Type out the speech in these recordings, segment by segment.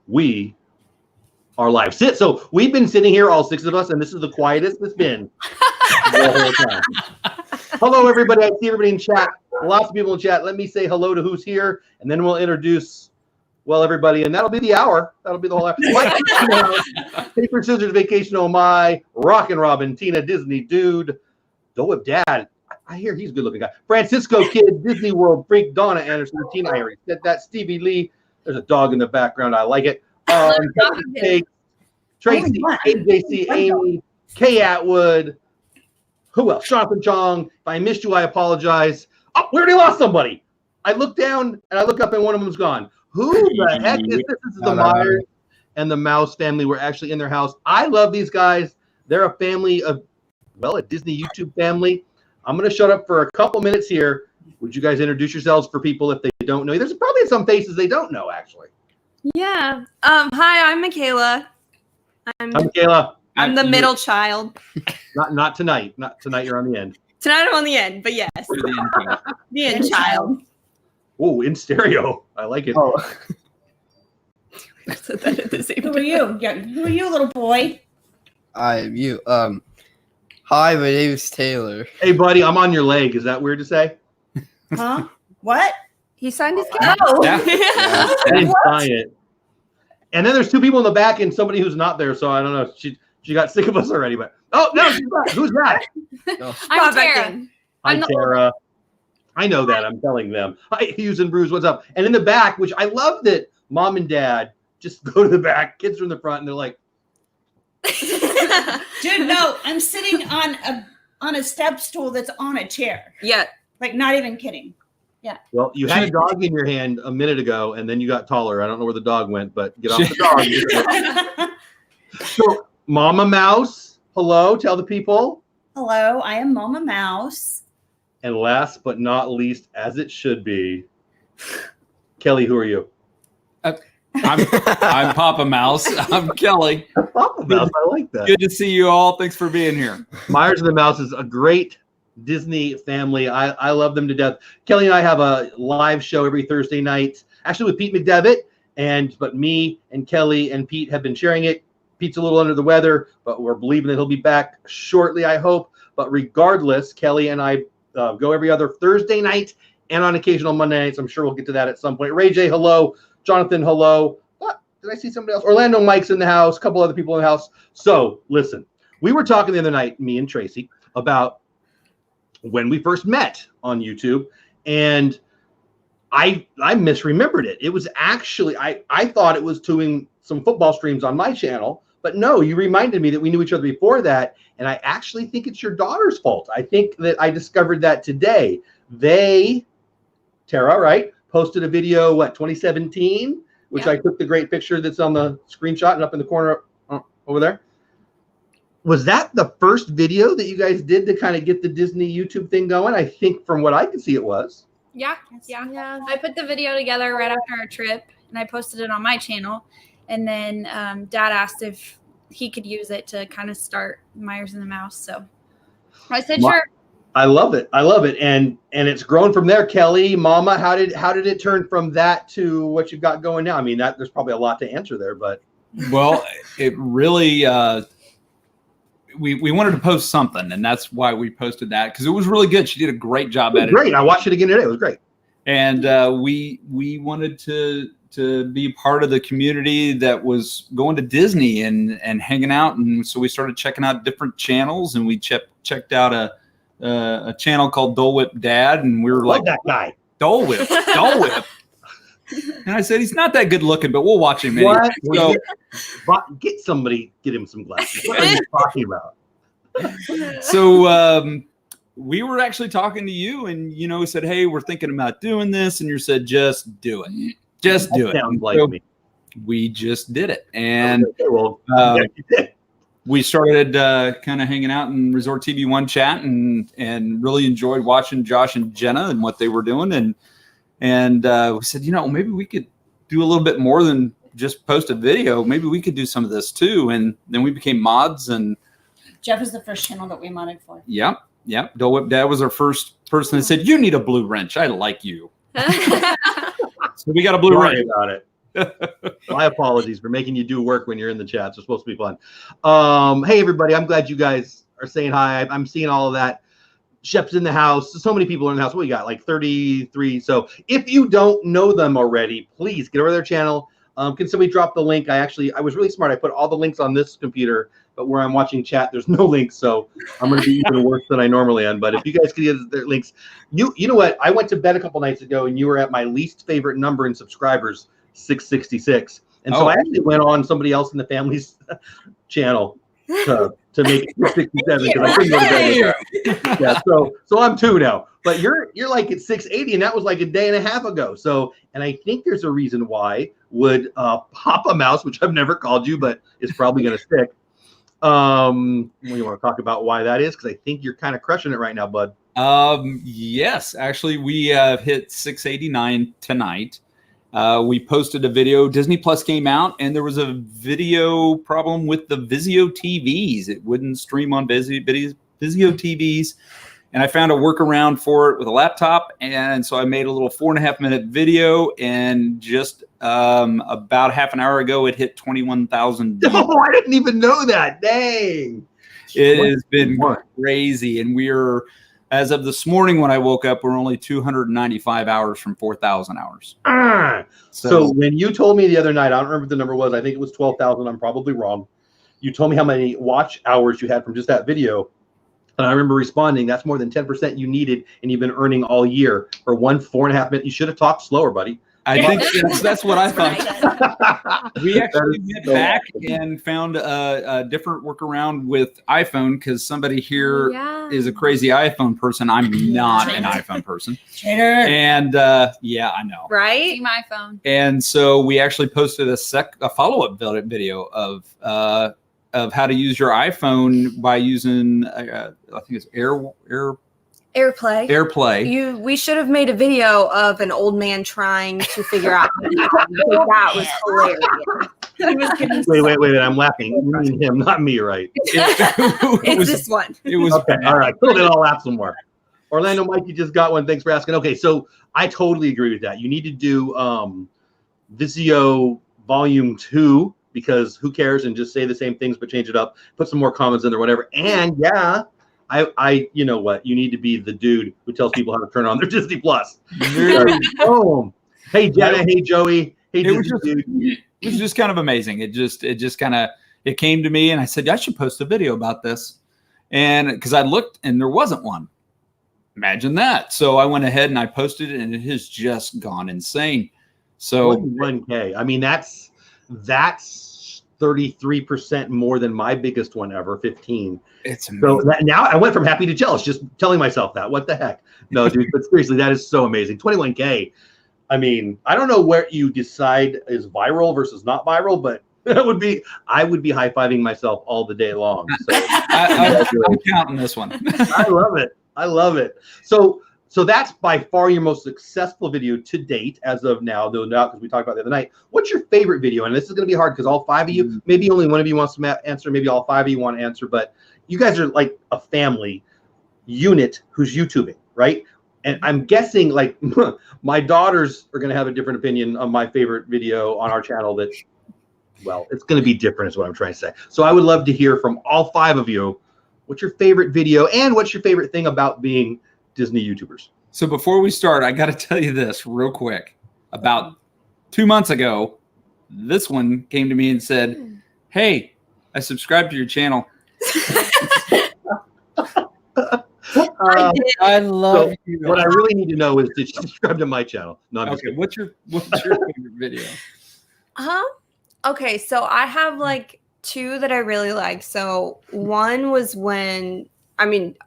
we are live. So we've been sitting here, all 6 of us, and this is the quietest it's been the whole time. Hello, everybody. I see everybody in chat. Lots of people in chat. Let me say hello to who's here, and then we'll introduce, well, everybody, and that'll be the hour. That'll be the whole hour. Paper, Scissors, Vacation, Oh My, Rockin' Robin, Tina, Disney, Dude, Dole Dad. I hear he's a good-looking guy. Francisco Kid, Disney World Freak, Donna Anderson, Tina, I already said that. Stevie Lee. There's a dog in the background. I like it. Tracy, AJC, Amy, Kay Atwood. Who else? Jonathan Chong. If I missed you, I apologize. Oh, we already lost somebody. I looked down and I look up and one of them's gone. Who the heck is this? This is the Meyers and the Mouse family. We're actually in their house. I love these guys. They're a family of, well, a Disney YouTube family. I'm going to shut up for a couple minutes here. Would you guys introduce yourselves for people if they don't know you? There's probably some faces they don't know, actually. Yeah. Hi, I'm Michaela. I'm Michaela. I'm the middle child. Not tonight. Not tonight. You're on the end. Tonight I'm on the end, but yes. The end child. Oh, in stereo. I like it. Oh. Said that at the same Who are you? Yeah, who are you, little boy? I am you. Hi, my name is Taylor. Hey, buddy, I'm on your leg. Is that weird to say? Huh? What? He signed his Oh. Yeah. I didn't sign it. And then there's 2 people in the back and somebody who's not there. So I don't know. She got sick of us already. But oh no, she's back. Who's that? No. I'm Tara. Hi, Tara. I know that. I'm telling them. Hi, Hughes and Bruce. What's up? And in the back, which I love that mom and dad just go to the back. Kids are in the front, and they're like, Dude, no, I'm sitting on a step stool that's on a chair. Yeah. Like, not even kidding. Yeah. well, you had a dog in your hand a minute ago, and then you got taller. I don't know where the dog went, but get off the dog. So, Mama Mouse, hello. Tell the people. Hello, I am Mama Mouse. And last but not least, as it should be, Kelly, who are you? I'm Papa Mouse. I'm Kelly. Papa Mouse, I like that. Good to see you all. Thanks for being here. Meyers the Mouse is a great Disney family. I love them to death. Kelly and I have a live show every Thursday night, actually with Pete McDevitt, but me and Kelly and Pete have been sharing it. Pete's a little under the weather, but we're believing that he'll be back shortly, I hope. But regardless, Kelly and I go every other Thursday night and on occasional Monday nights. I'm sure we'll get to that at some point. Ray J, hello. Jonathan, hello. What? Did I see somebody else? Orlando Mike's in the house. A couple other people in the house. So listen, we were talking the other night, me and Tracy, about when we first met on YouTube, and I misremembered it. It was actually, I thought it was doing some football streams on my channel, but no, you reminded me that we knew each other before that, and I actually think it's your daughter's fault. I think that I discovered that today. Tara, right, posted a video, 2017, which I took the great picture that's on the screenshot and up in the corner over there. Was that the first video that you guys did to kind of get the Disney YouTube thing going? I think from what I could see it was. Yeah. I put the video together right after our trip, and I posted it on my channel. And then Dad asked if he could use it to kind of start Meyers and the Mouse. So I said, sure. I love it. And it's grown from there. Kelly, Mama, how did it turn from that to what you've got going now? I mean, there's probably a lot to answer there, but. Well, it really, we wanted to post something, and that's why we posted that, because it was really good. She did a great job at it. Great. I watched it again today. It was great. And we wanted to be part of the community that was going to Disney and hanging out. And so we started checking out different channels, and we checked out a channel called Dole Whip Dad, and we were like, that guy. Dole Whip. And I said, he's not that good looking, but we'll watch him anyway. So, get him some glasses. What are you talking about? So we were actually talking to you, and said, hey, we're thinking about doing this, and you said, just do it. Just do it. Sounds like so me. We just did it. And okay, we started kind of hanging out in Resort TV One chat and really enjoyed watching Josh and Jenna and what they were doing. And we said, maybe we could do a little bit more than just post a video. Maybe we could do some of this too. And then we became mods. And Jeff is the first channel that we modded for. Yep. Dole Whip Dad was our first person that said, you need a blue wrench. I like you. So we got a blue wrench. About it. My apologies for making you do work when you're in the chats. It's supposed to be fun. Hey, everybody. I'm glad you guys are saying hi. I'm seeing all of that. Shep's in the house. So many people are in the house. What we got? Like 33. So if you don't know them already, please get over to their channel. Can somebody drop the link? I was really smart. I put all the links on this computer, but where I'm watching chat, there's no links. So I'm going to be even worse than I normally am. But if you guys could get their links, you know what? I went to bed a couple nights ago and you were at my least favorite number in subscribers, 666. And so I actually went on somebody else in the family's channel to make it 667 because I couldn't go to bed with that. Yeah, so I'm 2 now. But you're like at 680, and that was like a day and a half ago. So, and I think there's a reason why would Papa Mouse, which I've never called you, but it's probably going to stick. You want to talk about why that is? Because I think you're kind of crushing it right now, bud. Yes, actually, we hit 689 tonight. We posted a video. Disney Plus came out, and there was a video problem with the Vizio TVs. It wouldn't stream on Vizio TVs. And I found a workaround for it with a laptop. And so I made a little 4.5-minute video. And just about half an hour ago, it hit 21,000. Oh, I didn't even know that. Dang. It has been crazy. And we're, as of this morning when I woke up, we're only 295 hours from 4,000 hours. So when you told me the other night, I don't remember what the number was. I think it was 12,000. I'm probably wrong. You told me how many watch hours you had from just that video. And I remember responding, that's more than 10% you needed, and you've been earning all year for 4.5 minutes. You should have talked slower, buddy. I think that's what I thought. We actually went back and found a different workaround with iPhone because somebody here is a crazy iPhone person. I'm not an iPhone person. And yeah, I know. Right? My phone. And so we actually posted a follow-up video of how to use your iPhone by using I think it's AirPlay. We should have made a video of an old man trying to figure out how to do that because that was hilarious. Wait, I'm laughing. You mean him, not me, right? It's this one. It was okay. All right, cool. Then I'll laugh some more. Orlando Mike, you just got one. Thanks for asking. Okay, so I totally agree with that. You need to do Vizio Volume 2 because who cares, and just say the same things but change it up, put some more comments in there, whatever. And yeah, I you know what? You need to be the dude who tells people how to turn on their Disney Plus. Boom. Hey Jenna, hey Joey, hey it was just kind of amazing. It came to me and I said, I should post a video about this. And because I looked and there wasn't one. Imagine that. So I went ahead and I posted it and it has just gone insane. So 1K. I mean, that's 33% more than my biggest one ever, 15. It's amazing. So now I went from happy to jealous, just telling myself that. What the heck? No, dude, but seriously, that is so amazing. 21K. I mean, I don't know where you decide is viral versus not viral, but I would be high-fiving myself all the day long. So I'm counting this one. I love it. So that's by far your most successful video to date as of now, though not because we talked about it the other night. What's your favorite video? And this is going to be hard because all 5 of you, maybe only one of you wants to answer, maybe all 5 of you want to answer, but you guys are like a family unit who's YouTubing, right? And I'm guessing like my daughters are going to have a different opinion on my favorite video on our channel that, well, it's going to be different is what I'm trying to say. So I would love to hear from all 5 of you, what's your favorite video and what's your favorite thing about being Disney YouTubers? So before we start, I got to tell you this real quick. About 2 months ago, this one came to me and said, hey, I subscribed to your channel. I love you. What I really need to know is did you subscribe to my channel? No, Okay, what's your favorite video? Okay, so I have like 2 that I really like. So one was when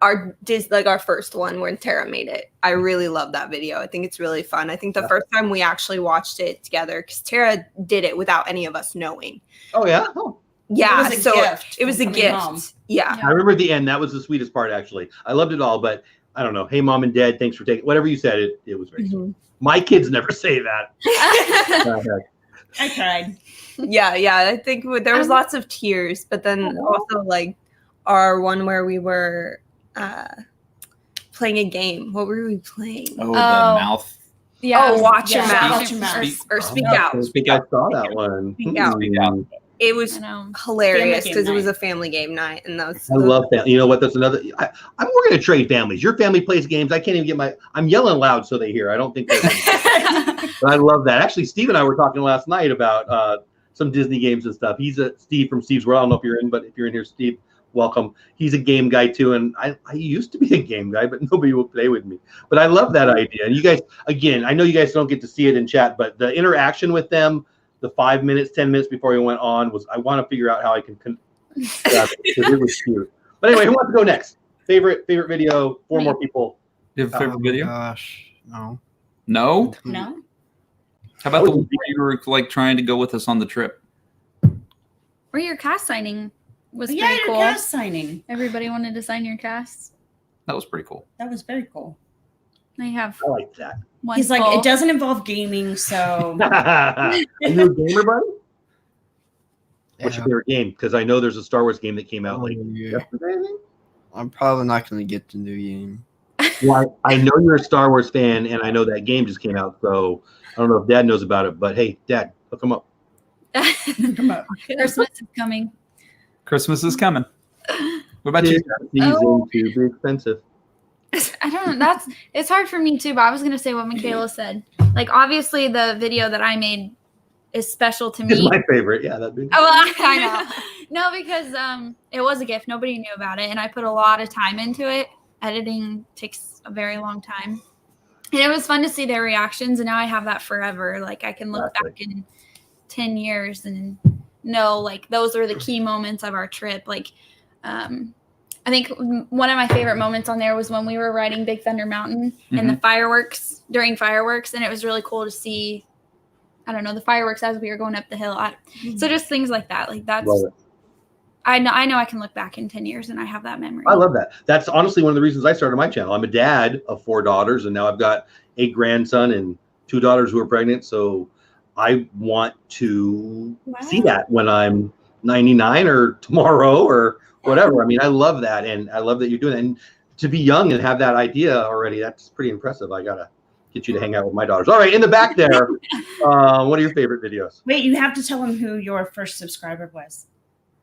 our first one when Tara made it. I really love that video. I think it's really fun. I think the first time we actually watched it together because Tara did it without any of us knowing. Oh yeah. Oh. Yeah, it was a gift. Home. Yeah. I remember at the end. That was the sweetest part, actually. I loved it all, but I don't know. Hey, Mom and Dad, thanks for taking whatever you said. It was very sweet. My kids never say that. I cried. Yeah. I think there was lots of tears, but then also like our one where we were playing a game. What were we playing? Oh, the mouth. Yeah. Oh, watch your Yeah, mouth. watch your mouth. Or speak Oh, out. Speak I out. saw that one. Speak out. Speak out. It was I know. hilarious Family game because it was night. a family game night, and that's I love that. You know what? That's another. We're going to trade families. Your family plays games. I can't even get my. I'm yelling loud so they hear. I don't think they're. But I love that. Actually, Steve and I were talking last night about some Disney games and stuff. He's Steve from Steve's World. I don't know if you're in, but if you're in here, Steve, welcome. He's a game guy too, and I used to be a game guy, but nobody will play with me. But I love that idea. And you guys, again, I know you guys don't get to see it in chat, but the interaction with them, the 5 minutes, 10 minutes before we went on was. I want to figure out how I can. It was cute. But anyway, who wants to go next? Favorite video? 4 more people. Do you have a favorite video? Gosh, no. No. No. How about the one where you were like trying to go with us on the trip? Or your cast signing was Yeah, pretty your cool. cast signing. Everybody wanted to sign your cast. That was pretty cool. That was very cool. They have I like that. one. He's like, full. it doesn't involve gaming, so Are you a gamer, buddy? What's Yeah. your favorite game? Because I know there's a Star Wars game that came out like Yeah. yesterday. I think? I'm probably not going to get the new game. Well, I know you're a Star Wars fan, and I know that game just came out. So I don't know if Dad knows about it, but hey, Dad, hook him up. come up. Christmas is coming. Christmas is coming. What about you? Season Oh. to be expensive. I don't know. It's hard for me too, but I was gonna say what Michaela said. Like obviously the video that I made is special to It's me. my favorite. Yeah, that'd be. Oh, well, I know. No, because it was a gift. Nobody knew about it, and I put a lot of time into it. Editing takes a very long time, and it was fun to see their reactions. And now I have that forever. Like I can look back in 10 years and know like those were the key moments of our trip. Like, I think one of my favorite moments on there was when we were riding Big Thunder Mountain and the fireworks during fireworks, and it was really cool to see. I don't know, the fireworks as we were going up the hill. So just things like that. Like that's, Love it. I know I can look back in 10 years and I have that memory. I love that. That's honestly one of the reasons I started my channel. I'm a dad of 4 daughters, and now I've got a grandson and 2 daughters who are pregnant. So I want to see that when I'm 99 or tomorrow or whatever. I mean, I love that, and I love that you're doing that. And to be young and have that idea already, that's pretty impressive. I gotta get you to hang out with my daughters. All right, in the back there, what are your favorite videos? Wait, you have to tell him who your first subscriber was.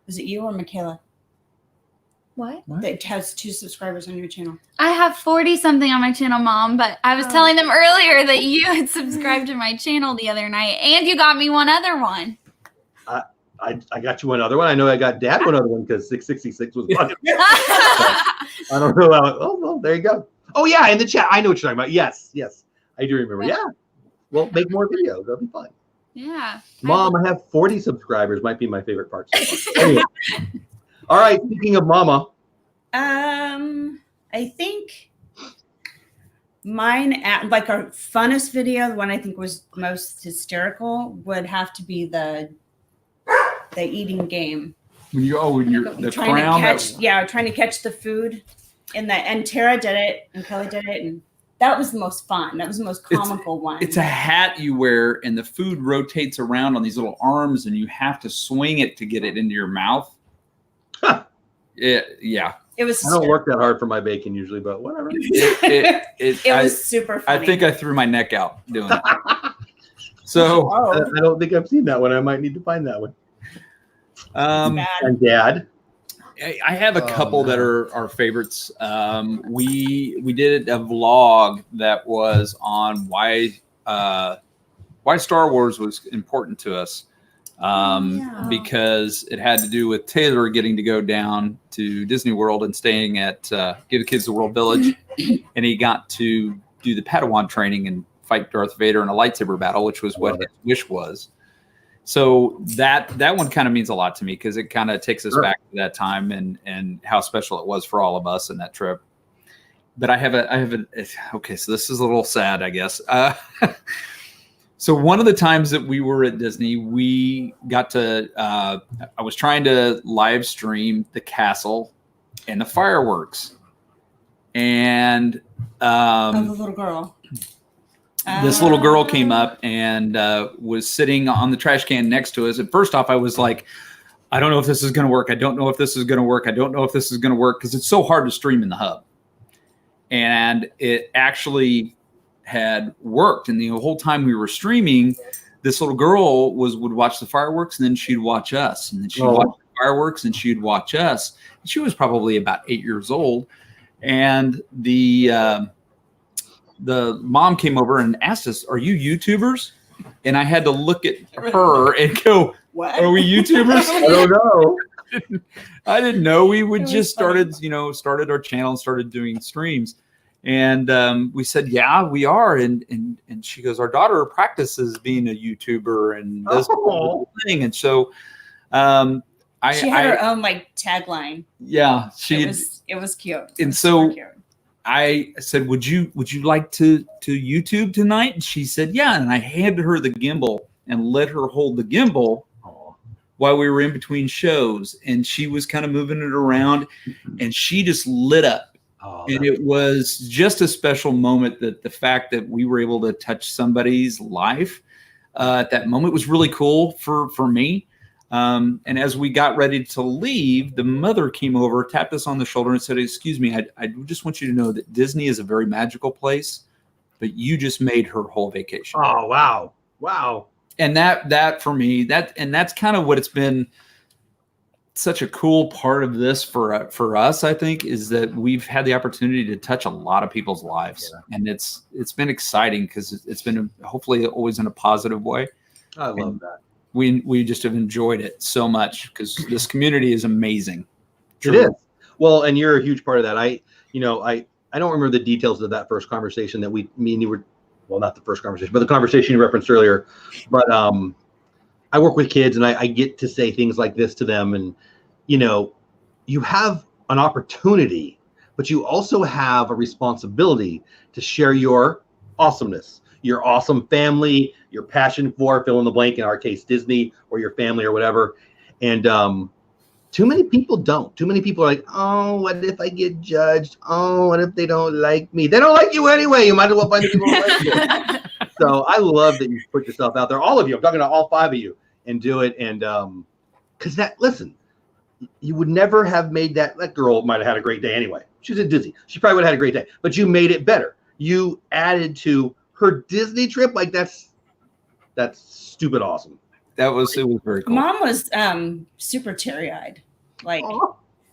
Was it you or Michaela What? that has 2 subscribers on your channel? I have 40 something on my channel, Mom, but I was telling them earlier that you had subscribed to my channel the other night and you got me one other one. I got you another one. I know I got Dad one other one because 666 was bugging me. I don't know how. Oh, well, there you go. Oh, yeah, in the chat. I know what you're talking about. Yes, I do remember. Yeah. Well, make more videos. That'll be fun. Yeah. Mom, I have 40 subscribers. Might be my favorite part. So far. Anyway. All right. Speaking of Mama. I think mine, like our funnest video, the one I think was most hysterical, would have to be the eating game. When you're the trying crown. to catch, trying to catch the food, and Tara did it, and Kelly did it, and that was the most fun. That was the most comical one. It's a hat you wear, and the food rotates around on these little arms, and you have to swing it to get it into your mouth. Huh. Yeah. It was. I don't work that hard for my bacon usually, but whatever. It was super funny. I think I threw my neck out doing it. So I don't think I've seen that one. I might need to find that one. And Dad. I have a couple that are our favorites. We did a vlog that was on why Star Wars was important to us. Because it had to do with Taylor getting to go down to Disney World and staying at Give the Kids the World Village, and he got to do the Padawan training and fight Darth Vader in a lightsaber battle, which was what his wish was. So that one kind of means a lot to me because it kind of takes us back to that time and how special it was for all of us in that trip. But I have okay, so this is a little sad, I guess. So one of the times that we were at Disney, we got to, I was trying to live stream the castle and the fireworks. And of the little girl. This little girl came up and was sitting on the trash can next to us. And first off, I was like, I don't know if this is going to work. I don't know if this is going to work. I don't know if this is going to work because it's so hard to stream in the hub. And it actually had worked. And the whole time we were streaming, this little girl would watch the fireworks, and then she'd watch us, and then she'd watch the fireworks, and she'd watch us. And she was probably about 8 years old, and the mom came over and asked us, "Are you YouTubers?" And I had to look at her and go, What? "Are we YouTubers?" I don't know. I didn't know. We would just started our channel and started doing streams. And we said, "Yeah, we are." And she goes, "Our daughter practices being a YouTuber and does the whole thing." And so She had her own like tagline. Yeah, It was cute. And so I said, "Would you like to YouTube tonight?" And she said, "Yeah." And I handed her the gimbal and let her hold the gimbal while we were in between shows. And she was kind of moving it around, and she just lit up. And it was just a special moment, that the fact that we were able to touch somebody's life at that moment was really cool for me. And as we got ready to leave, the mother came over, tapped us on the shoulder and said, "Excuse me, I just want you to know that Disney is a very magical place, but you just made her whole vacation." Oh, wow. Wow. And that for me, that's kind of what it's been. Such a cool part of this for us, I think, is that we've had the opportunity to touch a lot of people's lives, and it's been exciting because it's been hopefully always in a positive way. I love that. We just have enjoyed it so much because this community is amazing. It is. Well, and you're a huge part of that. I don't remember the details of that first conversation that me and you were, well, not the first conversation, but the conversation you referenced earlier. But I work with kids, and I get to say things like this to them. And, you have an opportunity, but you also have a responsibility to share your awesomeness, your awesome family, your passion for fill in the blank, in our case, Disney, or your family or whatever. And too many people don't. Too many people are like, "Oh, what if I get judged? Oh, what if they don't like me?" They don't like you anyway. You might as well find the people who like you. So I love that you put yourself out there. All of you. I'm talking to all 5 of you, and do it. And because listen, you would never have made that. That girl might have had a great day anyway. She was at Disney. She probably would have had a great day, but you made it better. You added to her Disney trip. Like that's stupid awesome. It was very cool. Mom was super teary-eyed. Like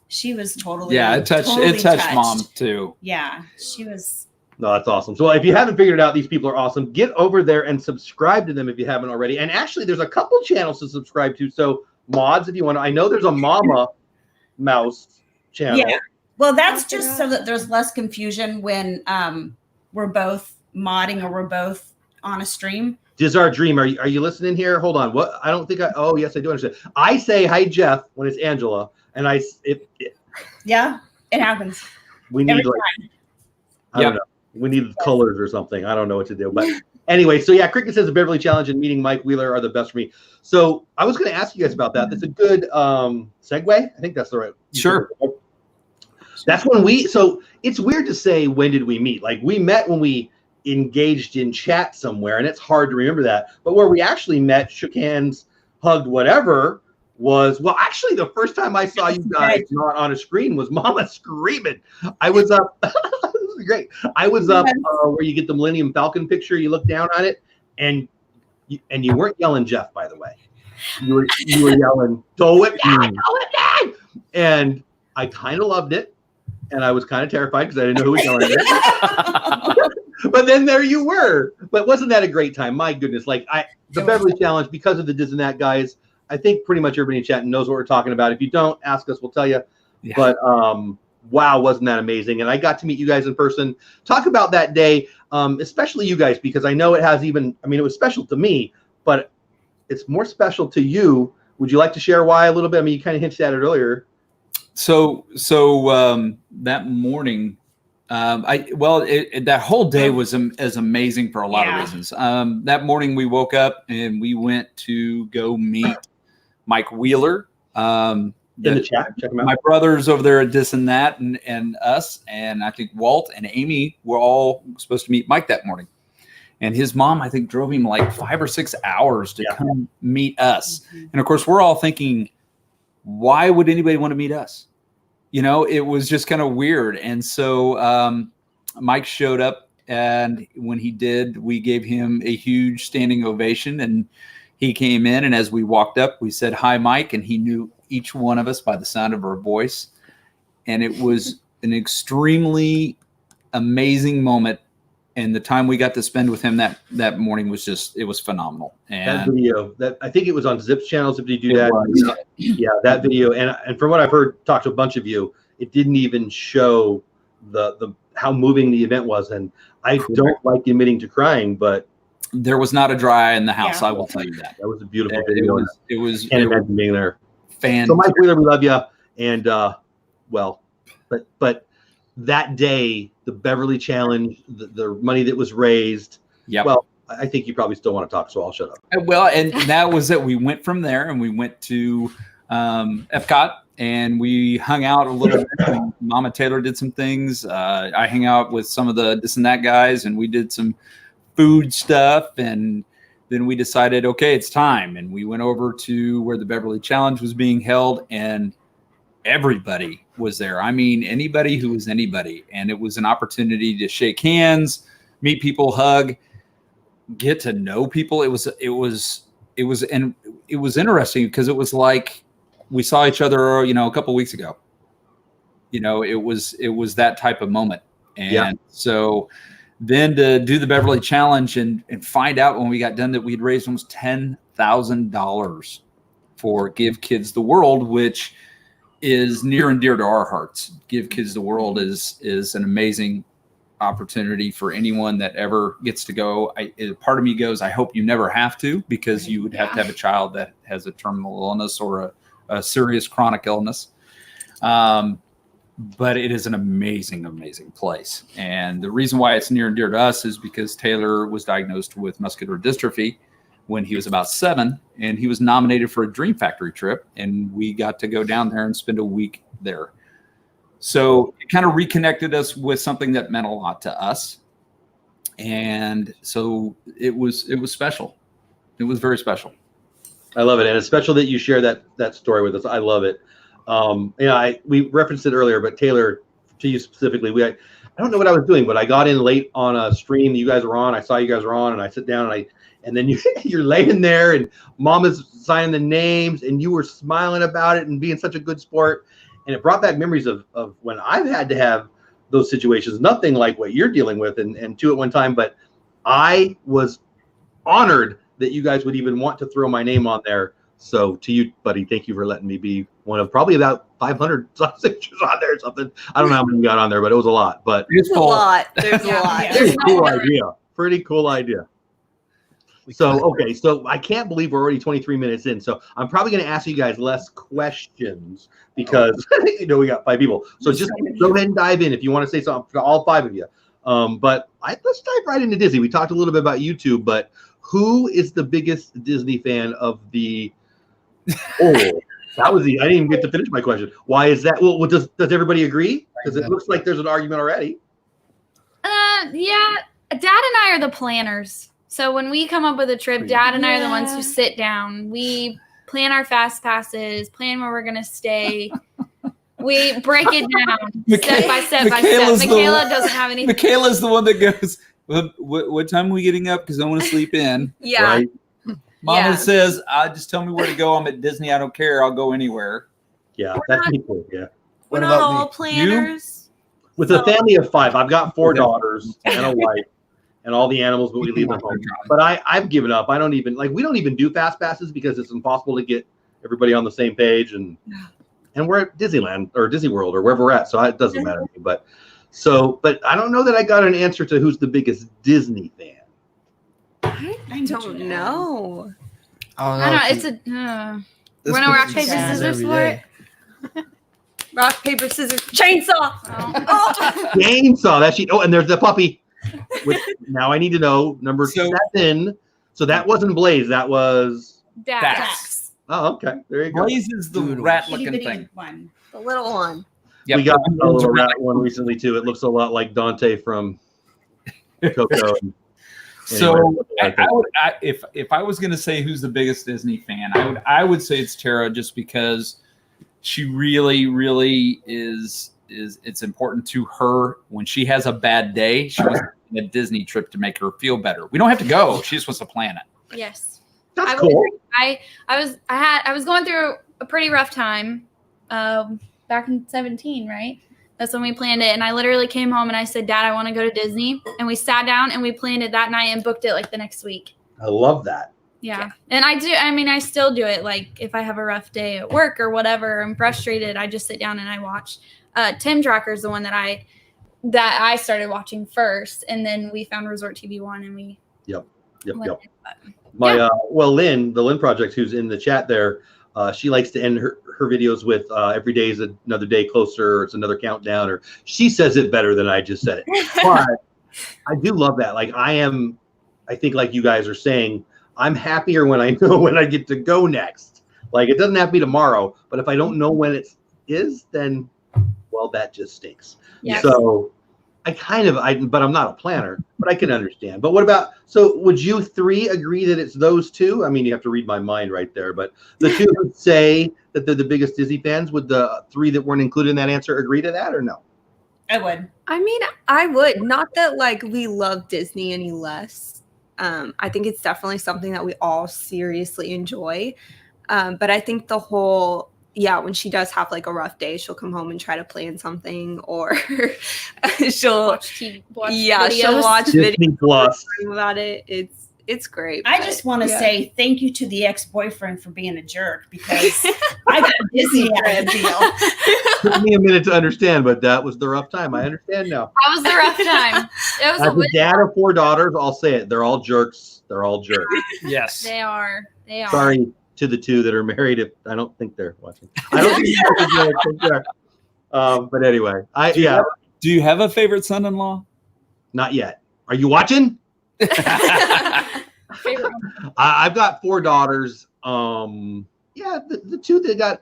she was totally it touched Mom too. Yeah, she was. No, that's awesome. So if you haven't figured it out, these people are awesome. Get over there and subscribe to them if you haven't already. And actually, there's a couple channels to subscribe to. So mods, if you want to. I know there's a Mama Mouse channel. Yeah. Well, that's just so that there's less confusion when we're both modding or we're both on a stream. This is our dream. Are you listening here? Hold on. What? I don't think I. Oh, yes, I do understand. I say hi, Jeff, when it's Angela, and Yeah, it happens. We need I don't know. We need colors or something. I don't know what to do. But anyway, so yeah, Cricket says the Beverly Challenge and meeting Mike Wheeler are the best for me. So I was going to ask you guys about that. That's a good segue. I think that's the right. Sure. That's when so it's weird to say, when did we meet? Like we met when we engaged in chat somewhere, and it's hard to remember that. But where we actually met, shook hands, hugged, whatever, was, well, actually the first time I saw you guys not on a screen was Mama screaming. I was up. This is great. I was up where you get the Millennium Falcon picture. You look down on it, and you weren't yelling Jeff, by the way. You were yelling Dole Whip, and I kind of loved it, and I was kind of terrified because I didn't know who was yelling it. But then there you were. But wasn't that a great time? My goodness. Like the Beverly Challenge, because of the This and That guys, I think pretty much everybody in chat knows what we're talking about. If you don't, ask us, we'll tell you. Yeah. But wow, wasn't that amazing? And I got to meet you guys in person. Talk about that day, especially you guys, because I know it was special to me, but it's more special to you. Would you like to share why a little bit? I mean, you kind of hinted at it earlier. So that morning, that whole day was amazing for a lot of reasons. That morning we woke up and we went to go meet Mike Wheeler. In the chat, check him out. My brothers over there at This and That, and us, and I think Walt and Amy were all supposed to meet Mike that morning. And his mom, I think, drove him like 5 or 6 hours to come meet us. Mm-hmm. And of course, we're all thinking, why would anybody want to meet us? You know, it was just kind of weird. And so Mike showed up And when he did, we gave him a huge standing ovation. And he came in, and as we walked up, we said, "Hi, Mike." And he knew each one of us by the sound of our voice. And it was an extremely amazing moment. And the time we got to spend with him that morning was it was phenomenal. And that video, I think it was on Zip's channel. Zip, did you do that? Yeah, that video. And from what I've heard, talked to a bunch of you, it didn't even show the how moving the event was. And I don't like admitting to crying, but there was not a dry eye in the house. Yeah. I will tell you that. that was a beautiful video. It was Can't imagine being there. fantastic. So Mike Wheeler, we love you. And but that day, the Beverly Challenge, the money that was raised. Yeah. Well, I think you probably still want to talk, so I'll shut up. Well, and that was it. We went from there, and we went to Epcot, and we hung out a little bit. Mama Taylor did some things. I hung out with some of the this and that guys, and we did some food stuff. And then we decided, okay, it's time. And we went over to where the Beverly Challenge was being held, and everybody was there. I mean, anybody who was anybody. And it was an opportunity to shake hands, meet people, hug, get to know people. It was interesting because it was like we saw each other, a couple of weeks ago. It was that type of moment. And so then to do the Beverly Challenge and find out when we got done that we'd raised almost $10,000 for Give Kids the World, which is near and dear to our hearts. Give Kids the World is an amazing opportunity for anyone that ever gets to go. Part of me goes, I hope you never have to, because you would have to have a child that has a terminal illness or a serious chronic illness. But it is an amazing, amazing place. And the reason why it's near and dear to us is because Taylor was diagnosed with muscular dystrophy when he was about 7, and he was nominated for a Dream Factory trip, and we got to go down there and spend a week there. So it kind of reconnected us with something that meant a lot to us. And so it was special. It was very special. I love it. And it's special that you share that story with us. I love it. We referenced it earlier, but Taylor, to you specifically, I don't know what I was doing, but I got in late on a stream that you guys were on. I saw you guys were on, and I sit down and then you're laying there and Mama's signing the names and you were smiling about it and being such a good sport. And it brought back memories of when I've had to have those situations, nothing like what you're dealing with and two at one time. But I was honored that you guys would even want to throw my name on there. So to you, buddy, thank you for letting me be one of probably about 500 signatures on there or something. I don't know how many you got on there, but it was a lot. But There's a lot. There's a lot. Pretty cool idea. Pretty cool idea. So I can't believe we're already 23 minutes in. So I'm probably going to ask you guys less questions because we got 5 people. So just go ahead and dive in if you want to say something to all 5 of you. But let's dive right into Disney. We talked a little bit about YouTube, but who is the biggest Disney fan of the? Oh, that was I didn't even get to finish my question. Why is that? Well, does everybody agree? Because it looks like there's an argument already. Yeah, Dad and I are the planners. So when we come up with a trip, Dad and I are the ones who sit down. We plan our fast passes, plan where we're going to stay. We break it down step by step by step. Michaela doesn't have anything. Michaela's the one that goes, what time are we getting up? Because I want to sleep in. Yeah. Right? Mama says, just tell me where to go. I'm at Disney. I don't care. I'll go anywhere. Yeah, that's me too. Yeah. We're not all planners. With a family of 5, I've got 4 daughters and a wife and all the animals, but we leave them home. But I've given up. We don't even do fast passes because it's impossible to get everybody on the same page. And we're at Disneyland or Disney World or wherever we're at. So it doesn't matter to me. But I don't know that I got an answer to who's the biggest Disney fan. I don't know. I don't know. It's a. We're gonna rock, paper, scissors for it. Rock, paper, scissors, chainsaw. Oh. Chainsaw. That's she. Oh, and there's the puppy. Now I need to know number 7. So that wasn't Blaze. That was Dax. Oh, okay. There you go. Blaze is the rat-looking thing. One. The little one. Yep. We got a little rat one recently too. It looks a lot like Dante from Coco. So if I was going to say who's the biggest Disney fan, I would say it's Tara, just because she really, really is. It's important to her when she has a bad day. She wants to a Disney trip to make her feel better. We don't have to go. She just wants to plan it. Yes. That's I would cool. agree. I was going through a pretty rough time back in 17, right? That's when we planned it. And I literally came home and I said, Dad, I want to go to Disney. And we sat down and we planned it that night and booked it like the next week. I love that. Yeah. And I still do it. Like if I have a rough day at work or whatever, I'm frustrated, I just sit down and I watch. Tim Drucker is the one that I started watching first. And then we found Resort TV 1 and we Yep. went The Lynn Project, who's in the chat there, she likes to end her videos with every day is another day closer, or it's another countdown, or she says it better than I just said it. But I do love that. Like I think like you guys are saying, I'm happier when I know when I get to go next. Like it doesn't have to be tomorrow, but if I don't know when it is, then well, that just stinks. Yes. So but I'm not a planner, but I can understand. But what about, so would you three agree that it's those two? I mean, you have to read my mind right there, but the two who say that they're the biggest Disney fans, would the three that weren't included in that answer agree to that or no? I would. I mean, I would. Not that like we love Disney any less. I think it's definitely something that we all seriously enjoy. But I think the whole, when she does have like a rough day, she'll come home and try to plan something, or she'll watch videos. She'll watch Disney Plus about it. It's great. I just want to say thank you to the ex-boyfriend for being a jerk, because I got Disney out of the deal. Took me a minute to understand, but that was the rough time. I understand now. That was the rough time. It was As a dad of 4 daughters, I'll say it. They're all jerks. They're all jerks. Yes. They are. Sorry to the 2 that are married. If I don't think they're watching. I don't think they're. But anyway, Do you have a favorite son-in-law? Not yet. Are you watching? I've got 4 daughters. The 2 that got,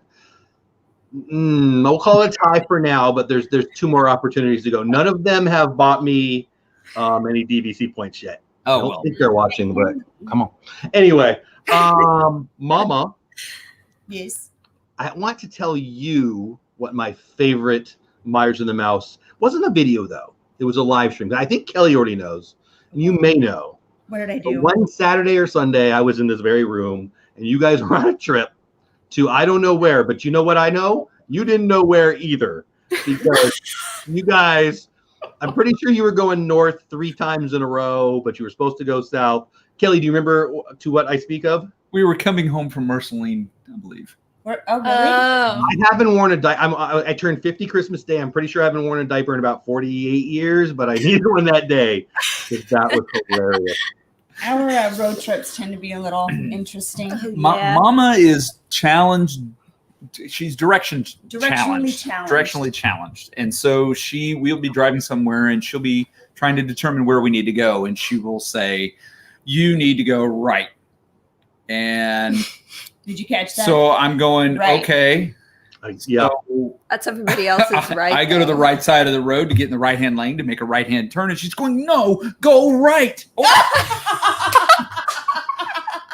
we'll call it a tie for now, but there's 2 more opportunities to go. None of them have bought me any DVC points yet. I don't think they're watching, but come on. Anyway, Mama. Yes. I want to tell you what my favorite Meyers the Mouse wasn't a video though. It was a live stream. I think Kelly already knows, and you may know. What did I do? One Saturday or Sunday, I was in this very room, and you guys were on a trip to I don't know where, but you know what I know? You didn't know where either, because you guys, I'm pretty sure you were going north 3 times in a row, but you were supposed to go south. Kelly, do you remember to what I speak of? We were coming home from Ursuline, I believe. Oh, really? I haven't worn a diaper. I turned 50 Christmas Day. I'm pretty sure I haven't worn a diaper in about 48 years, but I needed one that day because that was hilarious. Our road trips tend to be a little interesting. Mama is challenged. She's directionally challenged. And so we'll be driving somewhere and she'll be trying to determine where we need to go. And she will say, you need to go right. And did you catch that? So I'm going, right. Okay. Yeah. So that's everybody else's right. I go to the right side of the road to get in the right-hand lane to make a right-hand turn. And she's going, no, go right.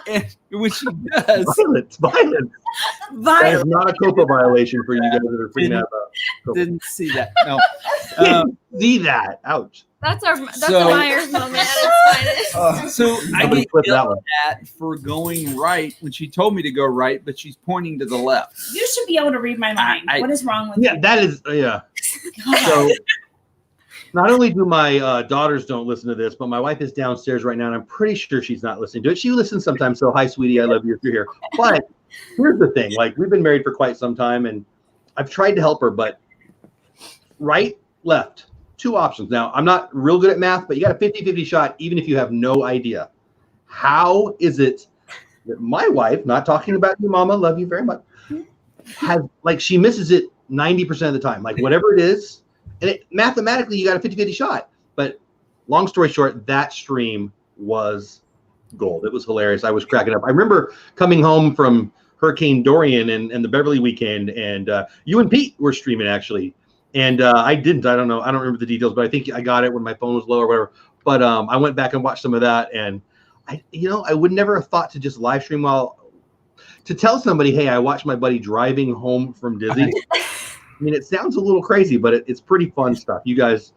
And when she does. Violence. That is not a COPA violation for you guys that are freaking out about. Didn't see that. No. See that. Ouch. That's a Myers moment at its finest. So I get yelled at for going right when she told me to go right, but she's pointing to the left. You should be able to read my mind. What is wrong with you? That is, So not only do my daughters don't listen to this, but my wife is downstairs right now, and I'm pretty sure she's not listening to it. She listens sometimes, so hi, sweetie, I love you if you're here. But here's the thing. Like, we've been married for quite some time, and I've tried to help her, but right, left. 2 options. Now, I'm not real good at math, but you got a 50-50 shot, even if you have no idea. How is it that my wife, not talking about you, Mama, love you very much, she misses it 90% of the time, like whatever it is, and mathematically you got a 50-50 shot. But long story short, that stream was gold. It was hilarious. I was cracking up. I remember coming home from Hurricane Dorian and the Beverly weekend, and you and Pete were streaming actually. And I didn't. I don't know. I don't remember the details, but I think I got it when my phone was low or whatever. But I went back and watched some of that, and I would never have thought to just live stream to tell somebody, hey, I watched my buddy driving home from Disney. I mean, it sounds a little crazy, but it's pretty fun stuff. You guys,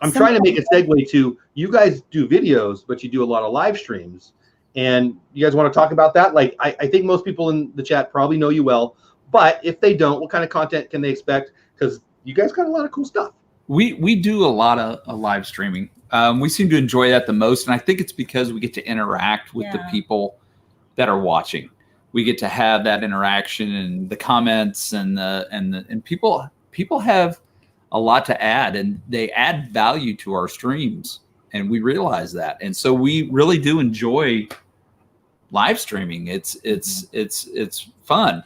I'm trying to make a segue to, you guys do videos, but you do a lot of live streams. And you guys want to talk about that? Like, I think most people in the chat probably know you well, but if they don't, what kind of content can they expect? Because you guys got a lot of cool stuff. We do a lot of live streaming. We seem to enjoy that the most, and I think it's because we get to interact with the people that are watching. We get to have that interaction and the comments and people have a lot to add, and they add value to our streams, and we realize that. And so we really do enjoy live streaming. It's fun.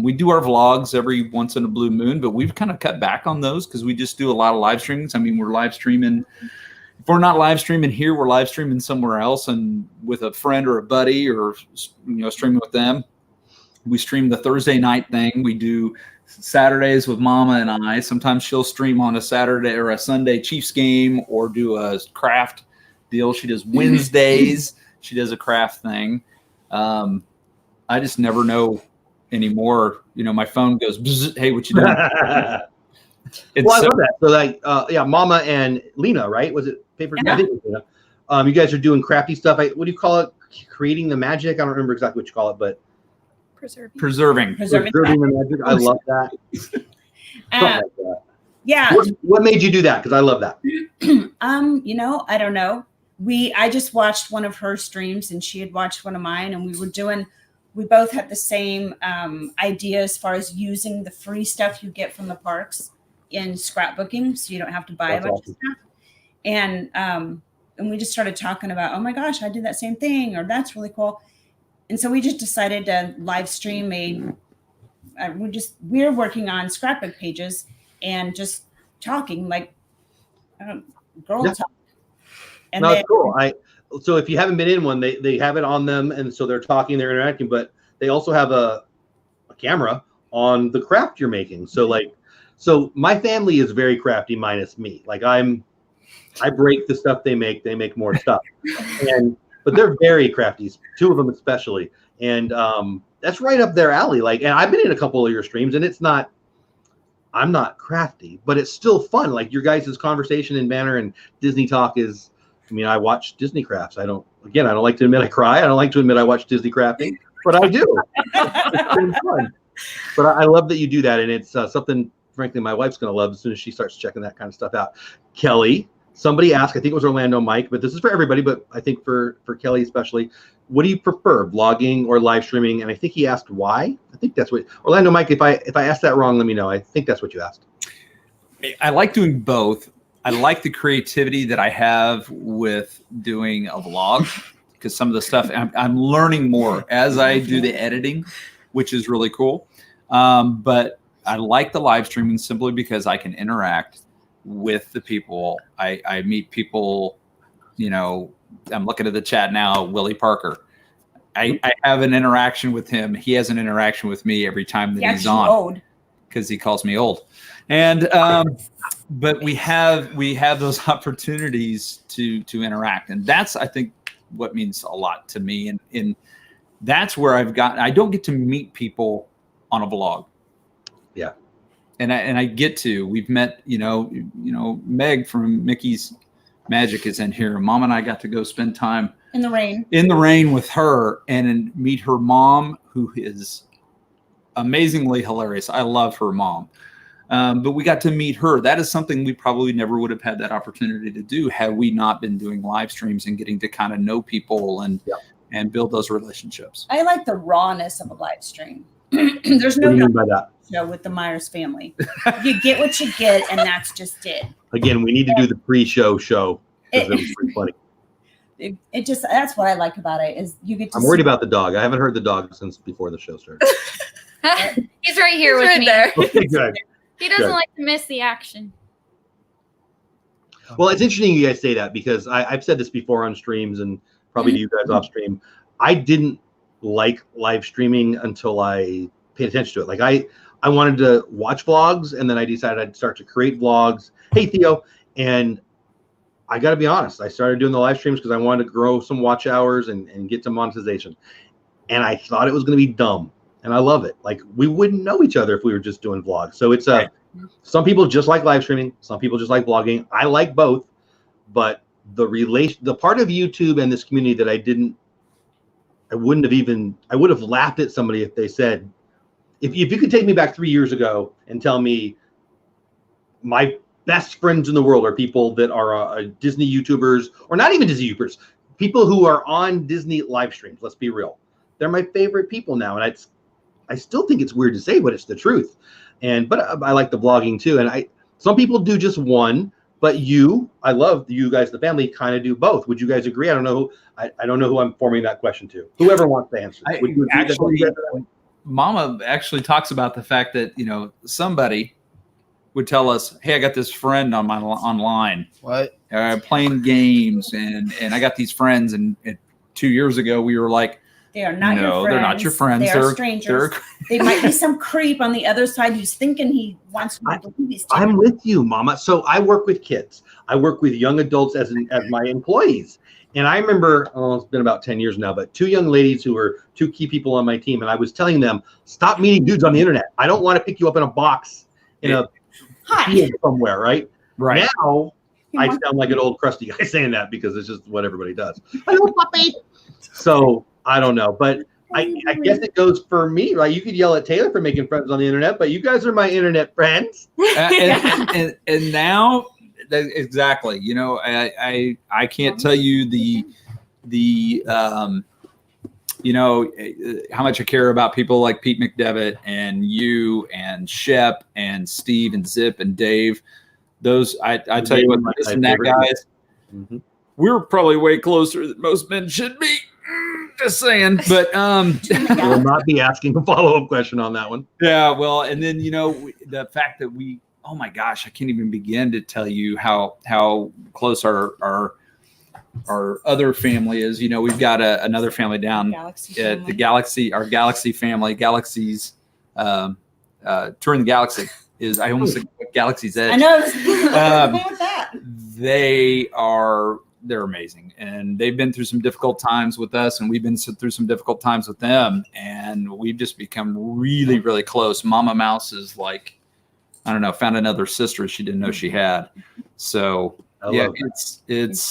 We do our vlogs every once in a blue moon, but we've kind of cut back on those because we just do a lot of live streamings. I mean, we're live streaming. If we're not live streaming here, we're live streaming somewhere else and with a friend or a buddy, or streaming with them. We stream the Thursday night thing. We do Saturdays with Mama and I. Sometimes she'll stream on a Saturday or a Sunday Chiefs game, or do a craft deal. She does Wednesdays. She does a craft thing. I just never know anymore. My phone goes, bzz, hey, what you doing? Well, I love that. So like, Mama and Lena, right? Was it paper? Yeah. I think it was Lena. You guys are doing crafty stuff. What do you call it? Creating the magic? I don't remember exactly what you call it, but preserving the magic. I love that. Something like that. Yeah. What made you do that? Because I love that. I don't know. I just watched one of her streams, and she had watched one of mine, and we both had the same idea as far as using the free stuff you get from the parks in scrapbooking, so you don't have to buy a bunch of stuff. And we just started talking about, oh my gosh, I did that same thing, or that's really cool. And so we just decided to live stream we're working on scrapbook pages and just talking like girl talk. And no, it's cool. So if you haven't been in one, they have it on them, and so they're talking, they're interacting, but they also have a camera on the craft you're making. So my family is very crafty minus me. Like I break the stuff they make more stuff. But they're very crafty, two of them especially. And that's right up their alley. Like, and I've been in a couple of your streams, and I'm not crafty, but it's still fun. Like your guys' conversation and banner and Disney talk is, I watch Disney crafts. I don't like to admit I cry. I don't like to admit I watch Disney crafting, but I do. It's been fun. But I love that you do that. And it's something, frankly, my wife's going to love as soon as she starts checking that kind of stuff out. Kelly, somebody asked, I think it was Orlando Mike, but this is for everybody, but I think for Kelly especially, what do you prefer, vlogging or live streaming? And I think he asked why. I think that's what Orlando Mike, if I asked that wrong, let me know. I think that's what you asked. I like doing both. I like the creativity that I have with doing a vlog, because some of the stuff I'm learning more as I do the editing, which is really cool. But I like the live streaming simply because I can interact with the people. I meet people, I'm looking at the chat now, Willie Parker. I have an interaction with him. He has an interaction with me every time that he's on, because he calls me old. And but we have those opportunities to interact, and that's, I think, what means a lot to me. And that's where I don't get to meet people on a vlog. Yeah. And we've met, Meg from Mickey's Magic is in here. Mom and I got to go spend time in the rain with her and meet her mom, who is amazingly hilarious. I love her mom. But we got to meet her. That is something we probably never would have had that opportunity to do had we not been doing live streams and getting to kind of know people and build those relationships. I like the rawness of a live stream. There's no by that show with the Myers family. You get what you get, and that's just it. Again, we need to do the pre-show because it was pretty funny. It just, that's what I like about it, is you get to I'm worried about the dog. I haven't heard the dog since before the show started. He's right here with me. There. Okay, good. He doesn't Good. like to miss the action. Well, it's interesting you guys say that, because I've said this before on streams and probably to you guys off stream. I didn't like live streaming until I paid attention to it. Like I wanted to watch vlogs, and then I decided I'd start to create vlogs. Hey, Theo. And I got to be honest, I started doing the live streams because I wanted to grow some watch hours and get some monetization. And I thought it was going to be dumb. And I love it. Like, we wouldn't know each other if we were just doing vlogs. So it's Some people just like live streaming. Some people just like blogging. I like both, but the part of YouTube and this community that I would have laughed at somebody if they said, if you could take me back 3 years ago and tell me my best friends in the world are people that are Disney YouTubers, or not even Disney YouTubers, people who are on Disney live streams. Let's be real. They're my favorite people now. And I still think it's weird to say, but it's the truth. But I like the vlogging too. And some people do just one, but I love you guys, the family, kind of do both. Would you guys agree? I don't know. I don't know who I'm forming that question to. Whoever wants to answer. Would you agree that Mama actually talks about the fact that, somebody would tell us, hey, I got this friend on my online. What? Playing games, and I got these friends. And 2 years ago, we were like, they are not your friends. They're not your friends. They're strangers. They might be some creep on the other side who's thinking he wants to believe he's I'm with you, Mama. So I work with kids. I work with young adults as my employees. And I remember, it's been about 10 years now, but 2 young ladies who were 2 key people on my team. And I was telling them, stop meeting dudes on the internet. I don't want to pick you up in a box in a field somewhere, right? Right. Now, I sound like an old crusty guy saying that because it's just what everybody does. Hello, puppy. So I don't know, but I guess it goes for me, right? You could yell at Taylor for making friends on the internet, but you guys are my internet friends. And now, exactly. I can't tell you the how much I care about people like Pete McDevitt and you and Shep and Steve and Zip and Dave. Those I tell you what, this and that guys, we're probably way closer than most men should be. Just saying, but we'll not be asking a follow-up question on that one. Yeah, well, and then the fact that oh my gosh, I can't even begin to tell you how close our other family is. We've got another family down at the Galaxy, our Galaxy family, Galaxy's touring the Galaxy is. I almost think Galaxy's Edge. I know. With that. They're amazing, and they've been through some difficult times with us, and we've been through some difficult times with them, and we've just become really, really close. Mama Mouse is like, I don't know, found another sister she didn't know she had. So it's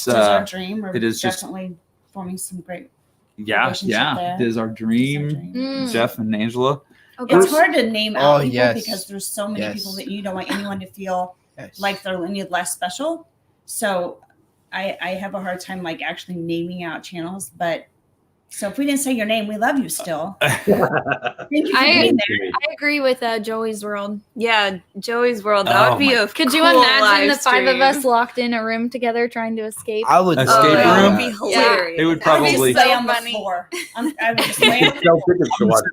our dream. It is definitely forming some great. It is our dream. Jeff and Angela. Okay. It's hard to name out people yes. because there's so many people that you don't want anyone to feel like they're any less special. So I have a hard time actually naming out channels, but so if we didn't say your name, we love you still. Thank you for being there. I agree with Joey's World. Yeah, Joey's World. That would be a Could you cool imagine live the 5 of stream. us locked in a room together trying to escape? I would Escape that room? would be hilarious. It would I would probably just lay on the funny. floor. I would just lay on the Sell tickets to watch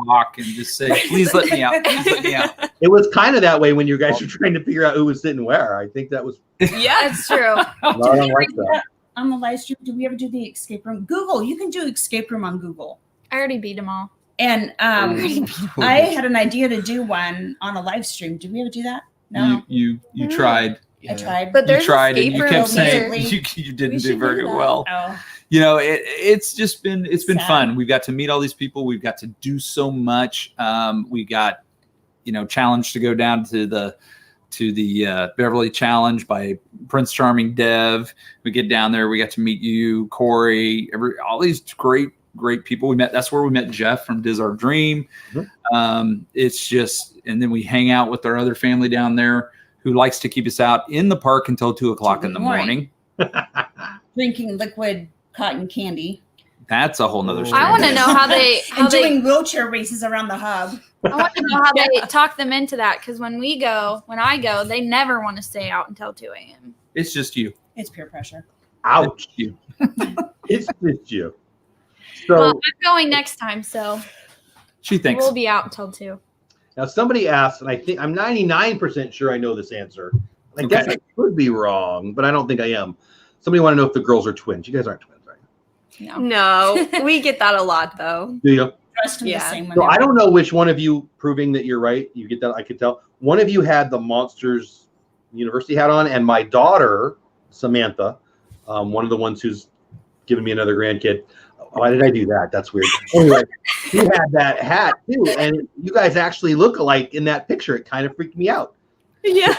rock and just say, please let me out. Please let me out. It was kind of that way when you guys were trying to figure out who was sitting where. I think that was Yeah, it's true. not unlike that. on the live stream. Did we ever do the escape room? Google. You can do escape room on Google. I already beat them all. And I had an idea to do one on a live stream. Did we ever do that? No. You tried. I tried. But You there's tried, and escape you rooms kept saying here. you didn't We do should very do that. well. Oh, It's been Sad. fun. We've got to meet all these people. We've got to do so much. We got challenged to go down to the Beverly Challenge by Prince Charming Dev. We get down there. We got to meet you, Corey, all these great people we met. That's where we met Jeff from Diz Our Dream. It's just, and then we hang out with our other family down there who likes to keep us out in the park until 2:00 in the morning. drinking liquid cotton candy That's a whole nother story. I want to know how they and doing wheelchair races around the hub. I want to know how they talk them into that, because when I go, they never want to stay out until 2 a.m. It's just you. It's peer pressure. Ouch. It's you. It's just you. So Well, I'm going next time, so She thinks. we'll be out until 2. now somebody asked, and I think I'm 99% sure I know this answer. I guess I could be wrong, but I don't think I am. Somebody want to know if the girls are twins. You guys aren't twins, right? No. No, we get that a lot though. Do you? Dressed in the Yeah. same So one. I don't know which one of you, proving that you're right, you get that, I could tell. One of you had the Monsters University hat on, and my daughter, Samantha, one of the ones who's given me another grandkid, Why did I do that? That's weird. Anyway, he had that hat too, and you guys actually look alike in that picture. It kind of freaked me out. Yeah.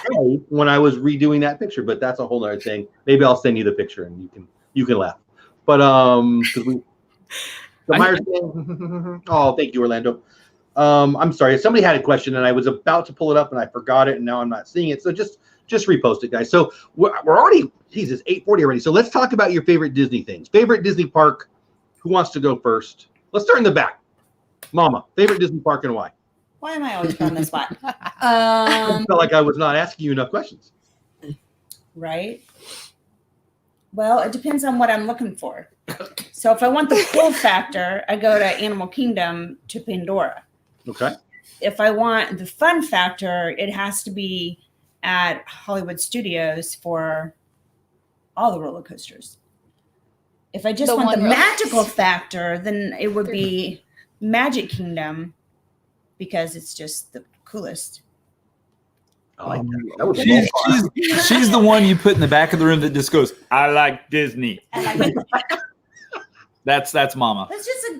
When I was redoing that picture, but that's a whole other thing. Maybe I'll send you the picture and you can laugh. But the Myers thing. Oh, thank you, Orlando. I'm sorry. Somebody had a question and I was about to pull it up and I forgot it and now I'm not seeing it. So just repost it, guys. So we're already, Jesus, 8:40 already. So let's talk about your favorite Disney things. Favorite Disney park. Who wants to go first? Let's start in the back. Mama, favorite Disney park and why? Why am I always put on the spot? I felt like I was not asking you enough questions. Right. Well, it depends on what I'm looking for. So if I want the cool factor, I go to Animal Kingdom to Pandora. Okay. If I want the fun factor, it has to be at Hollywood Studios for all the roller coasters. If I just want the magical factor, then it would be Magic Kingdom because it's just the coolest. I like that. She's the one you put in the back of the room that just goes, I like Disney. That's Mama.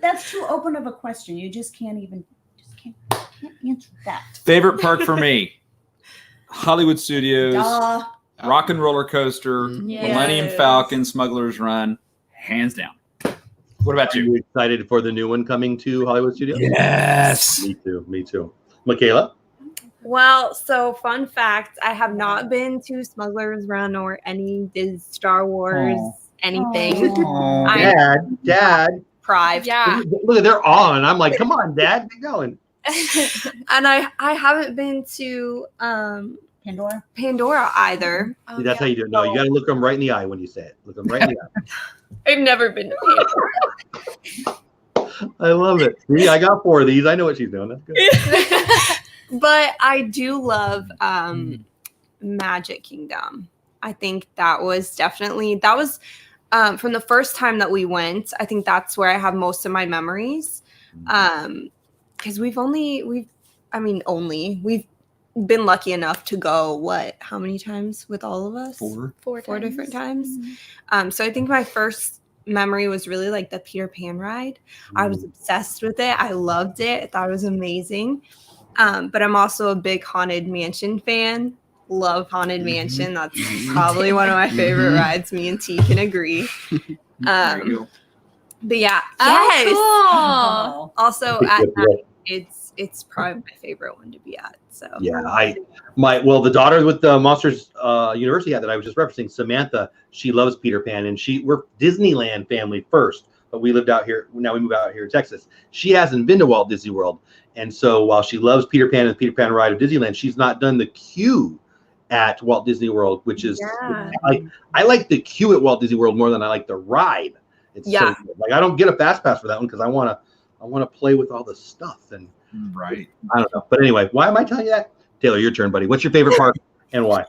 That's too open of a question. You just can't answer that. Favorite park for me, Hollywood Studios, Rock and Roller Coaster, Millennium Falcon, Smuggler's Run, hands down. What about Are you? you excited for the new one coming to Hollywood Studios? Yes. Me too. Michaela? Well, so fun fact, I have not been to Smuggler's Run or any Star Wars anything. I'm Dad. deprived. Yeah. Look, they're on. I'm like, come on, Dad, get going. And I haven't been to Pandora either. See, that's how you do it. No, you got to look them right in the eye when you say it. Look them right in the eye. I've never been to Pandora. I love it. See, I got 4 of these. I know what she's doing. That's good. But I do love Magic Kingdom. I think that was from the first time that we went. I think that's where I have most of my memories. Because we've been lucky enough to go how many times with all of us? 4 different times. So I think my first memory was really like the Peter Pan ride. I was obsessed with it. I loved it. I thought it was amazing. But I'm also a big Haunted Mansion fan. Love Haunted Mansion. That's probably one of my favorite rides. Me and T can agree. But yeah, yes. Cool. Also at night, it's probably my favorite one to be at. So yeah, the daughter with the Monsters University that I was just referencing, Samantha, she loves Peter Pan, and we're Disneyland family first, but we lived out here. Now we move out here to Texas. She hasn't been to Walt Disney World, and so while she loves Peter Pan and the Peter Pan ride of Disneyland, she's not done the queue at Walt Disney World, which is I like the queue at Walt Disney World more than I like the ride. It's so good. Like I don't get a fast pass for that one because I want to play with all the stuff and. Right. I don't know. But anyway, why am I telling you that? Taylor, your turn, buddy. What's your favorite park and why?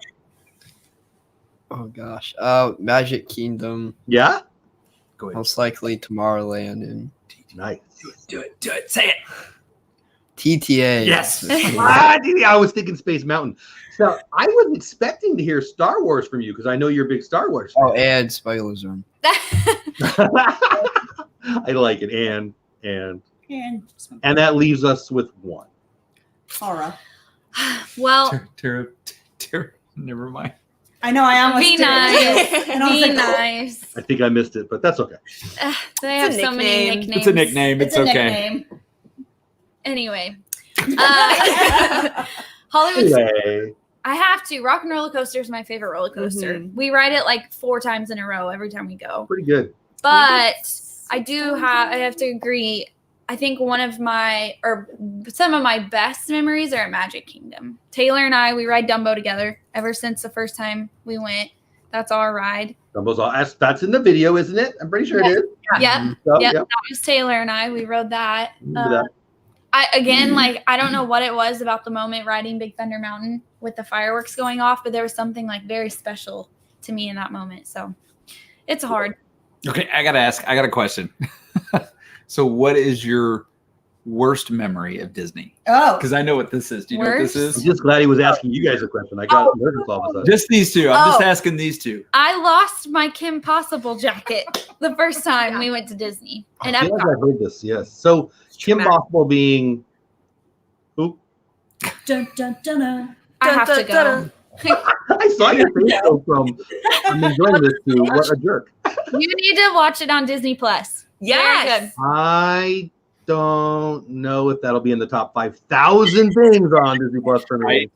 Oh gosh. Magic Kingdom. Yeah? Go ahead. Most likely Tomorrowland and Nice. Do it. Say it. TTA. Yes. I was thinking Space Mountain. So I wasn't expecting to hear Star Wars from you because I know you're a big Star Wars fan. Oh, and Spoilers Run. I like it. And that leaves us with one. Horror. Well, Tara, never mind. I know. I almost be did. nice. And I was Be like, nice. I think I missed it, but that's okay. They have so many nicknames. It's a nickname. It's a okay. nickname. Anyway, Hollywood. Anyway. I have to. Rock and Roller Coaster is my favorite roller coaster. We ride it like 4 times in a row every time we go. Pretty good. But I have to agree. I think some of my best memories are at Magic Kingdom. Taylor and I, we ride Dumbo together ever since the first time we went. That's our ride. Dumbo's that's in the video, isn't it? I'm pretty sure it is. Yeah. So, That was Taylor and I. We rode that. I don't know what it was about the moment riding Big Thunder Mountain with the fireworks going off, but there was something like very special to me in that moment. So it's hard. Okay, I got a question. So what is your worst memory of Disney? Oh, Because I know what this is. Do you know what this I'm is? just glad he was asking you guys a question. I got nervous all of a sudden. Just these two. I'm just Oh. asking these two. I lost my Kim Possible jacket the first time we went to Disney. I And feel like I've heard this, yes. So Kim traumatic. Possible being who? dun, dun, dun, dun. I have to go. I saw your face go from I'm enjoying this to what a jerk. You need to watch it on Disney Plus. Yes. I don't know if that'll be in the top 5,000 things on Disney Plus for me. Right.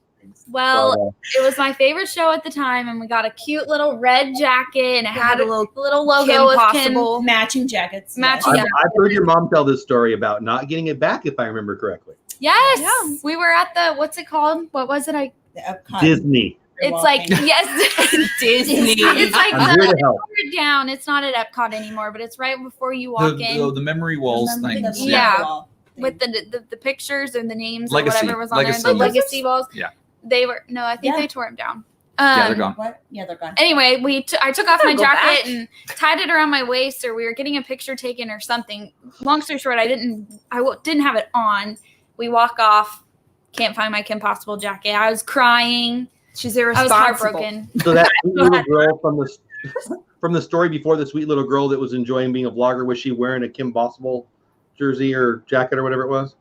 Well, it was my favorite show at the time, and we got a cute little red jacket, and it had a little logo Kim with Possible. Matching jackets. Matching yes. I've heard your mom tell this story about not getting it back, if I remember correctly. Yes, Yeah. we were at the what's it called? What was it? The Epcot. Disney. It's Wall like thing. yes, Disney. It's like I'm here to help. further down. It's not at Epcot anymore, but it's right before you walk in The memory walls Remember things. the Yeah. wall thing. with the pictures and the names Legacy. or whatever was on Legacy. there. The Oh, legacy walls. Yeah. They were no, I think Yeah. they tore them down. Yeah, they're gone. What? Yeah, they're gone. Anyway, I took off my Go back. jacket and tied it around my waist, or we were getting a picture taken or something. Long story short, I didn't have it on. We walk off, can't find my Kim Possible jacket. I was crying. She's I was irresponsible. heartbroken. So that sweet little girl from the story before, the sweet little girl that was enjoying being a vlogger, was she wearing a Kim Possible jersey or jacket or whatever it was?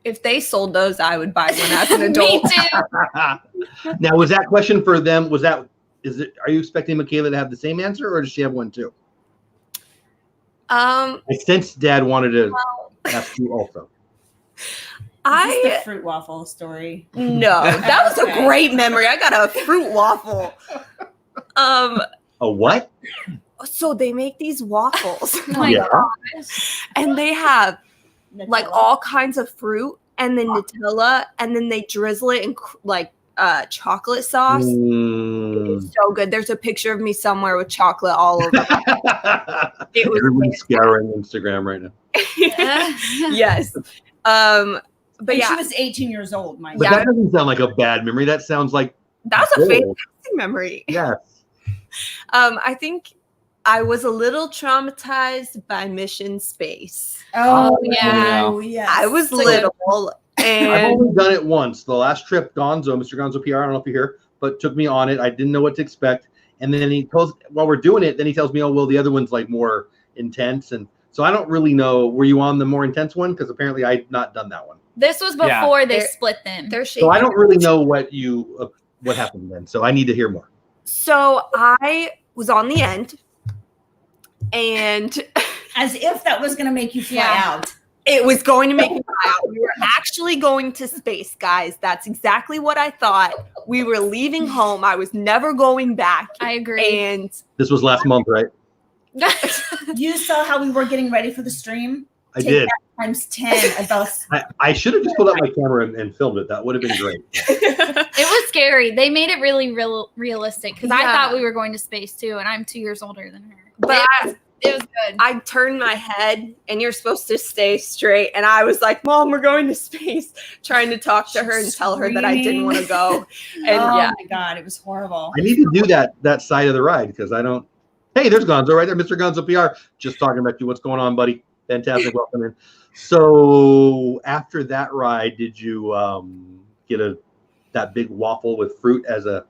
If they sold those, I would buy one as an Me adult. too. Now, was that question for them? Are you expecting Michaela to have the same answer, or does she have one too? I sensed Dad wanted to ask you also. This is the I fruit waffle story. no, that was a Okay. great memory. I got a fruit waffle. A what? So they make these waffles, Oh my Yeah. gosh. and they have like Nutella. all kinds of fruit, and then Nutella, and then they drizzle it in chocolate sauce. Mm. It's so good. There's a picture of me somewhere with chocolate all over. It was Everyone's scouring Instagram right now. yes. But And yeah, she was 18 years old, my But God. that doesn't sound like a bad memory. That sounds like that was a gold. fantastic memory. Yes. I think I was a little traumatized by Mission Space. Oh, yeah. Yes. I was It's a good little, I've and only done it once. The last trip, Mr. Gonzo PR, I don't know if you're here, but took me on it. I didn't know what to expect. And then while we're doing it, then he tells me, oh, well, the other one's like more intense. And so I don't really know. Were you on the more intense one? Because apparently I'd not done that one. This was Yeah. before they They're- split them. they're shaking. So I don't really know what happened then. So I need to hear more. So I was on the end, and As if that was going to make you fly Yeah. out. it was going to make me fly out. We were actually going to space, guys. That's exactly what I thought. We were leaving home. I was never going back. I agree. And This was last month, right? You saw how we were getting ready for the stream? I Take did. Times 10 of those. I should have just pulled out my camera and filmed it. That would have been great. It was scary. They made it really realistic because I Yeah. thought we were going to space too, and I'm 2 years older than her. But It was good. I turned my head, and you're supposed to stay straight. And I was like, Mom, we're going to space, trying to talk to her and tell her that I didn't want to go. And oh yeah, my God, it was horrible. I need to do that side of the ride because I don't. Hey, there's Gonzo right there, Mr. Gonzo PR. Just talking about you. What's going on, buddy? Fantastic. Welcome in. So after that ride, did you get that big waffle with fruit as a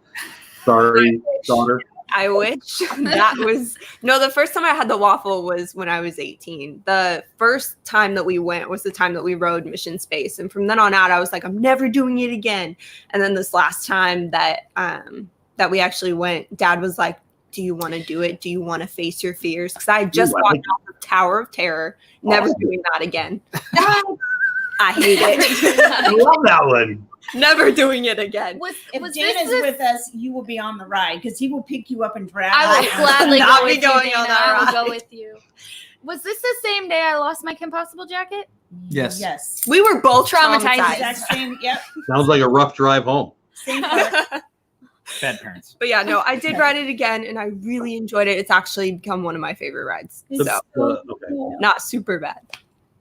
sorry daughter? I wish that was the first time I had the waffle was when I was 18. The first time that we went was the time that we rode Mission Space. And from then on out, I was like, I'm never doing it again. And then this last time that we actually went, Dad was like, do you want to do it? Do you want to face your fears? Because I had just Ooh, I walked like off the Tower of Terror, never Awesome. doing that again. I hate it. I love that one. Never doing it again. If was Dana's this with us, you will be on the ride because he will pick you up and drag I you. will gladly Not go be with you, going on Dana. that I will ride. go with you. Was this the same day I lost my Kim Possible jacket? Yes. Yes. We were both Traumatized. traumatized. Exact same. Yep. Sounds like a rough drive home. Same part. Bad parents. But yeah, no, I did ride it again, and I really enjoyed it. It's actually become one of my favorite rides. It's So Okay. not super bad.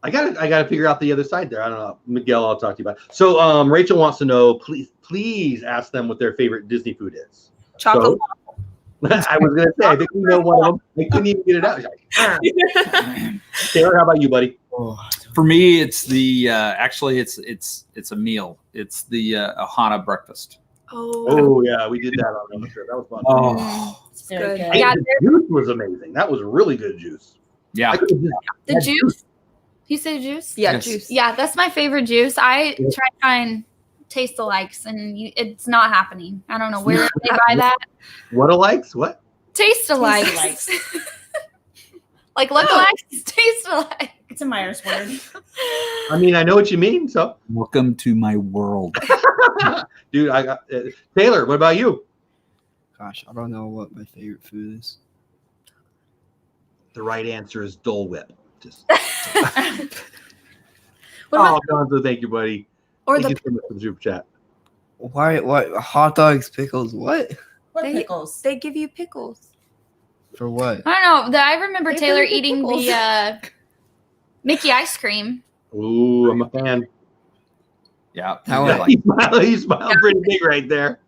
I gotta figure out the other side there. I don't know. Miguel, I'll talk to you about it. So Rachel wants to know, please ask them what their favorite Disney food is. Chocolate. I was gonna say, I think we know one of them. I couldn't even get it out. Taylor, how about you, buddy? Oh, For me, it's the actually it's a meal. It's the Ohana breakfast. Oh yeah, we did that on the trip. That was fun. Oh, It's very Good. good. Hey, Yeah, the juice was amazing. That was really good juice. yeah. I could've just The had juice. You say juice? Yeah, Yes. juice. Yeah, that's my favorite juice. I try to find taste alikes, and it's not happening. I don't know where they buy that. What alikes? What? Taste alikes. Taste-alikes. Like lookalikes, taste alike. It's a Myers word. I mean, I know what you mean. So, Welcome to my world. dude, I got Taylor. What about you? gosh, I don't know what my favorite food is. The right answer is Dole Whip. Just What about Gonzo, thank you, buddy. or Thank the you so much for the super chat. Why? What? Hot dogs, pickles? What? What They- pickles? they give you pickles? For what? I don't know. I remember They Taylor really good eating pickles. the Mickey ice cream. Ooh, I'm a fan. Yeah. How you I- like- He smiled pretty big right there.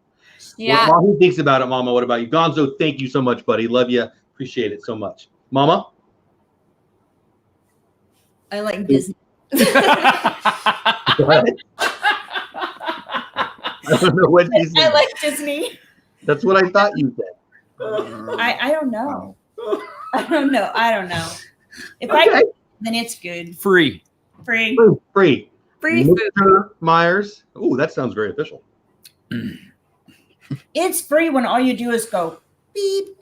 Yeah. Well, while he thinks about it, Mama, what about you? Gonzo, thank you so much, buddy. Love you. Appreciate it so much. Mama? I like Disney. What? I don't know what he I said. like Disney. That's what I thought you said. I don't know. I don't know. If Okay. I then it's good. Free. Free. Free. Free food. Mr. Myers. Ooh, that sounds very official. It's free when all you do is go beep.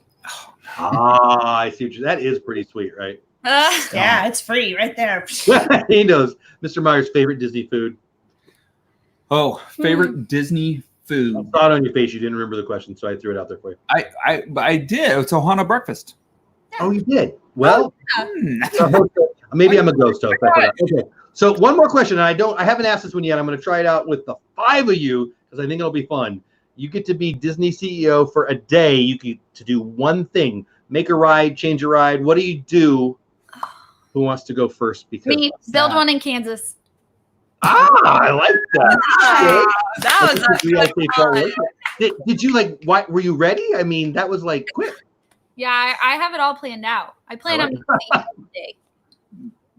Ah, I see what you. That is pretty sweet, right? Yeah, it's free right there. He knows. Mr. Myers' favorite Disney food. Oh, favorite Disney I food. saw it on your face. You didn't remember the question, so I threw it out there for you. I did. It's Ohana breakfast. Oh, you did. Well, Hmm. maybe I'm a ghost host. I forgot. Okay. So one more question, and I haven't asked this one yet. I'm going to try it out with the 5 of you because I think it'll be fun. You get to be Disney CEO for a day. You get to do one thing: make a ride, change a ride. What do you do? Who wants to go first? Because Me, build one in Kansas. I like that. That was a Real good estate one. part. Did you like? Why were you ready? I mean, that was like quick. Yeah, I have it all planned out. I plan I on like using it today.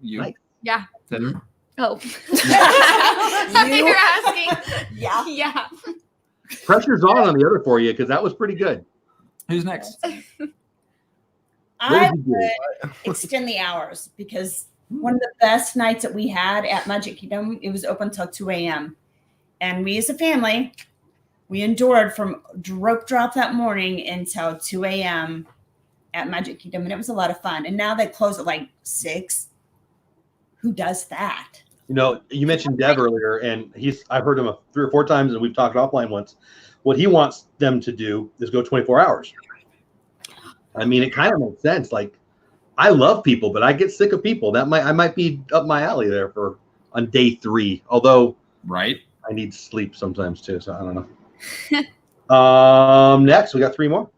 You. Nice. Yeah. Taylor? Oh. I think you're asking. Yeah. Yeah. Pressure's on the other for you because that was pretty good. Who's next? I did you do? would extend the hours because one of the best nights that we had at Magic Kingdom, it was open till 2 a.m. And we as a family, we endured from rope drop that morning until 2 a.m. at Magic Kingdom. And it was a lot of fun. And now they close at like 6. Who does that? You know, you mentioned Dev earlier, and I've heard him 3 or 4 times, and we've talked offline once. What he wants them to do is go 24 hours. I mean, it kind of makes sense. Like, I love people, but I get sick of people. I might be up my alley there on day 3. Although Right. I need sleep sometimes too, so I don't know. Next, we got 3 more.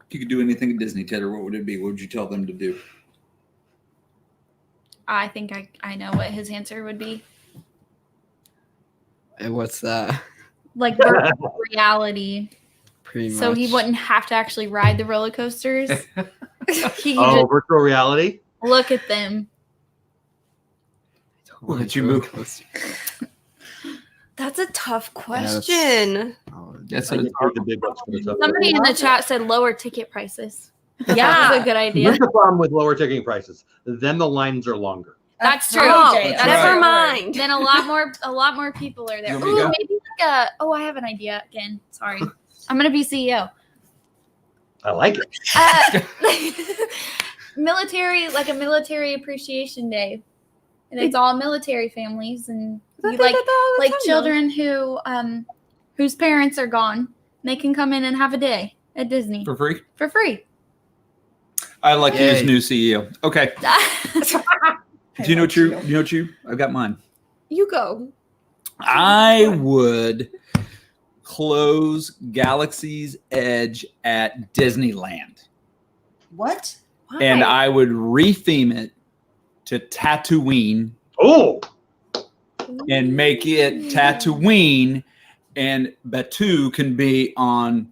If you could do anything at Disney, Taylor, what would it be? What would you tell them to do? I think I know what his answer would be. And what's that? Like virtual reality. Pretty much. So he wouldn't have to actually ride the roller coasters. He could Oh, just virtual reality. look at them. Look at you move. That's a tough question. That's I what get it's paid the big bucks for this stuff. Somebody in the chat said lower ticket prices. Yeah. That's a good idea. Here's the problem with lower ticketing prices. Then the lines are longer. That's true. Oh, Jay, That's never true. mind. Then a lot more people are there. You want me to Ooh, go? maybe like I have an idea again. Sorry. I'm gonna be CEO. I like it. Military, like a military appreciation day. And it's all military families and you like children who whose parents are gone. They can come in and have a day at Disney for free. for free. I like you as Yay. new CEO. Okay. Do you know what you? I've got mine. You go. I would close Galaxy's Edge at Disneyland, What? and I would retheme it to Tatooine Oh, and make it Tatooine, and Batu can be on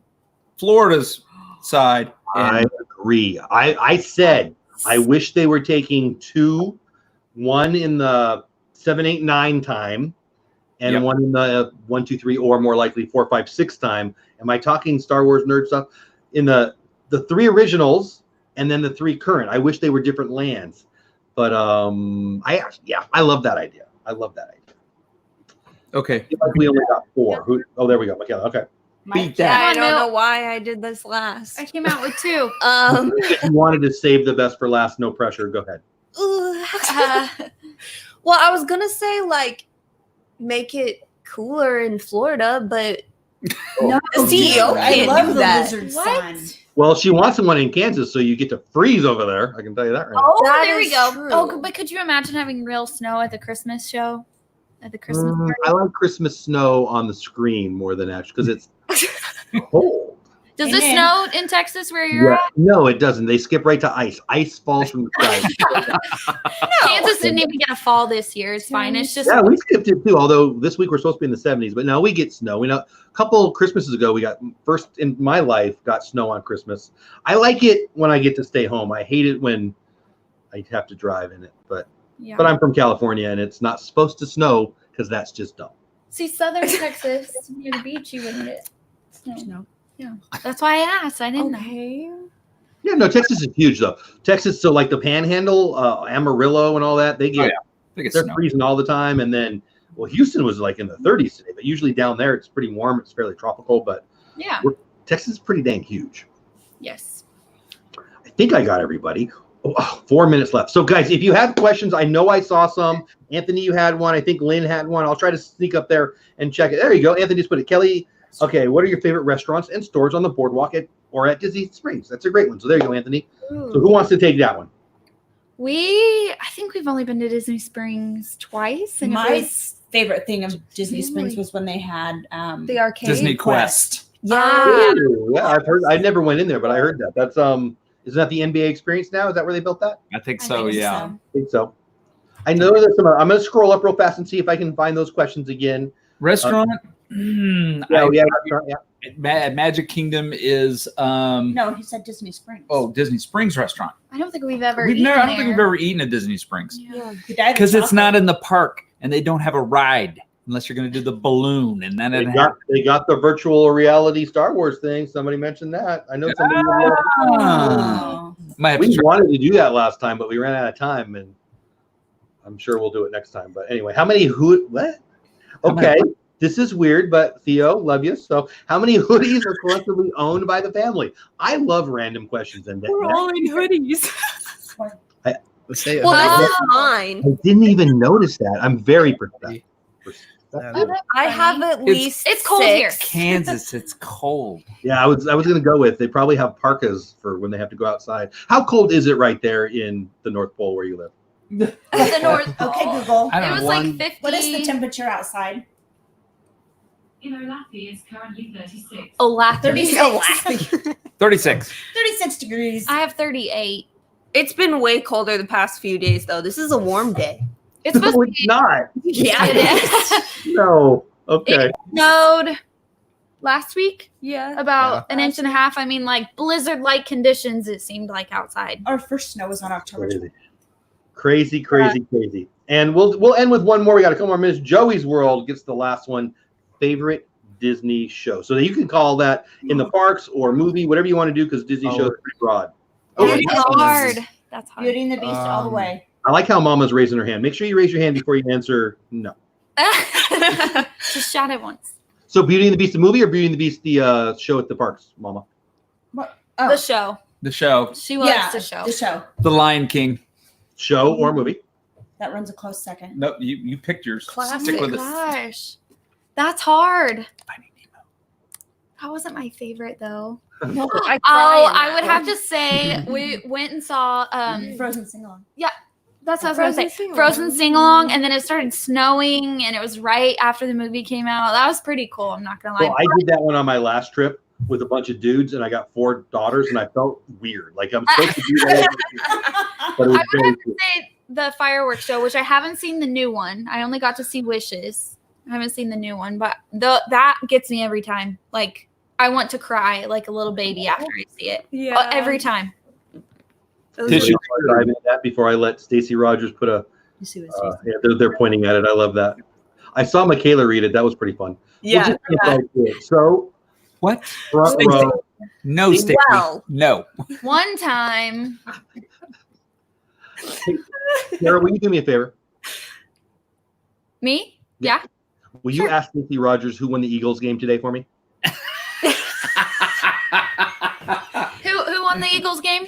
Florida's side. I And agree. I said I wish they were taking 2, one in the 7, 8, 9 time, and one in the 1, 2, 3, or more likely 4, 5, 6 time. Am I talking Star Wars nerd stuff? In the 3 originals and then the 3 current. I wish they were different lands, but I love that idea. I love that idea. Okay. Like we only got 4. Oh, there we go. Okay. Okay. Beat Yeah, that. I don't know why I did this last. I came out with 2. If you wanted to save the best for last, no pressure. Go ahead. Well, I was gonna say like make it cooler in Florida, but No, the CEO I can't love do the that. lizard What? sun. Well, she wants one in Kansas, so you get to freeze over there. I can tell you that right now. Oh, That there we is go. true. Oh, but could you imagine having real snow at the Christmas show? At the Christmas party? I like Christmas snow on the screen more than actually because it's cold. Does it Amen. snow in Texas where you're at? No, it doesn't. They skip right to ice. Ice falls from the sky. Kansas didn't even get a fall this year. It's fine. It's just Yeah, we skipped it too. Although this week we're supposed to be in the 70s, but no, we get snow. We know a couple Christmases ago we got first in my life got snow on Christmas. I like it when I get to stay home. I hate it when I have to drive in it. But I'm from California and it's not supposed to snow because that's just dumb. See, southern Texas near the beach, you wouldn't get snow. Yeah, that's why I asked. I didn't know. Okay. Yeah, no, Texas is huge though. Texas, so like the Panhandle, Amarillo, and all that, they're Snow. freezing all the time. And then, well, Houston was like in the 30s today, but usually down there it's pretty warm. It's fairly tropical, but Yeah. Texas is pretty dang huge. Yes. I think I got everybody. 4 minutes left. So, guys, if you have questions, I know I saw some. Anthony, you had one. I think Lynn had one. I'll try to sneak up there and check it. There you go. Anthony just put it. Kelly, okay, what are your favorite restaurants and stores on the boardwalk or at Disney Springs? That's a great one. So there you go, Anthony. So who wants to take that one? I think we've only been to Disney Springs twice. And My favorite thing of Disney Springs Really? was when they had the arcade. Disney Quest. Yeah. Ooh, yeah, I've heard. I never went in there, but I heard that. That's isn't that the NBA experience now? Is that where they built that? I think I so. think Yeah. so. I think so. I know there's some. I'm going to scroll up real fast and see if I can find those questions again. Restaurant. Magic Kingdom is. No, he said Disney Springs. Oh, Disney Springs restaurant. I don't think we've ever I eaten don't think there. we've ever eaten at Disney Springs Yeah. because it's not in the park and they don't have a ride unless you're going to do the balloon and then They got the virtual reality Star Wars thing. Somebody mentioned that. I know somebody. Oh. might have to We try. wanted to do that last time, but we ran out of time, and I'm sure we'll do it next time. But anyway, what? Okay, this is weird, but Theo, love you. So, how many hoodies are collectively owned by the family? I love random questions, and We're all in hoodies. Let's say Well, I this is mine. I didn't even notice that. I'm very perceptive. I have at least It's cold 6. here. Kansas, it's cold. Yeah, I was going to go with. They probably have parkas for when they have to go outside. How cold is it right there in the North Pole where you live? The North Pole. Okay, Google. I don't It was know. like One- 50. What is the temperature outside? In Olafi, it's currently 36. Olafi. 36. 36. 36 degrees. I have 38. It's been way colder the past few days, though. This is a warm day. It's supposed No, to it's be. not. Yeah, It is. No. Okay. It snowed last week, Yeah. about an inch and a half. I mean, like blizzard-like conditions. It seemed like outside. Our first snow was on October 20th. Crazy. And we'll end with one more. We got a couple more minutes. Joey's World gets the last one. Favorite Disney show. So you can call that in the parks or movie, whatever you want to do, because Disney show is pretty broad. That's yeah. hard. That's hard. Beauty and the Beast all the way. I like how Mama's raising her hand. Make sure you raise your hand before you answer no. Just shot it once. So Beauty and the Beast the movie or Beauty and the Beast the show at the parks, Mama? What? The show. The show. She loves Yeah, the show. the show. The Lion King. Show or movie? That runs a close second. Nope, you picked yours. Classic. Stick with it. Gosh, that's hard. Finding Nemo. That wasn't my favorite though. No, I I would have to say we went and saw Frozen sing-along. that's what I was gonna say. Frozen sing-along. Frozen sing along, and then it started snowing, and it was right after the movie came out. That was pretty cool. I'm not gonna lie. Well, I did that one on my last trip with a bunch of dudes, and I got 4 daughters, and I felt weird. Like I'm supposed to do that, but it was I would very have cool. to say the fireworks show, which I haven't seen the new one. I only got to see Wishes. I haven't seen the new one, but that gets me every time. Like I want to cry like a little baby after I see it. Yeah. Every time. Tissue. Dive into that before I let Stacey Rogers put a. You see what she's They're pointing at it. I love that. I saw Michaela read it. That was pretty fun. Yeah. We'll just jump right to it. So What? front row. No, Stacey. Well. No. One time. Sarah, will you do me a favor? Me? Yeah. Will you ask Stacey Rogers who won the Eagles game today for me? Who won the Eagles game?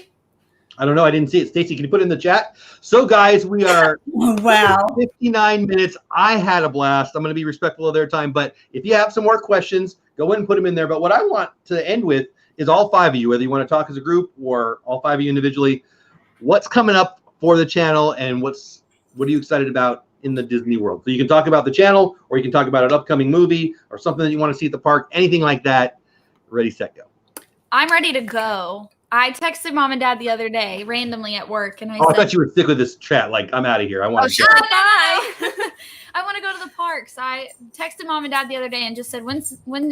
I don't know. I didn't see it. Stacey, can you put it in the chat? So, guys, we are Wow. 59 minutes. I had a blast. I'm going to be respectful of their time. But if you have some more questions, go ahead and put them in there. But what I want to end with is all five of you, whether you want to talk as a group or all five of you individually, what's coming up for the channel and what are you excited about in the Disney world? So you can talk about the channel, or you can talk about an upcoming movie or something that you want to see at the park, anything like that. Ready, set, go. I'm ready to go. I texted mom and dad the other day randomly at work, and I I said, thought you would stick with this chat. Like, I'm out of here. I want "Oh, to shut up! I want to go to the parks." I texted mom and dad the other day and just said, "When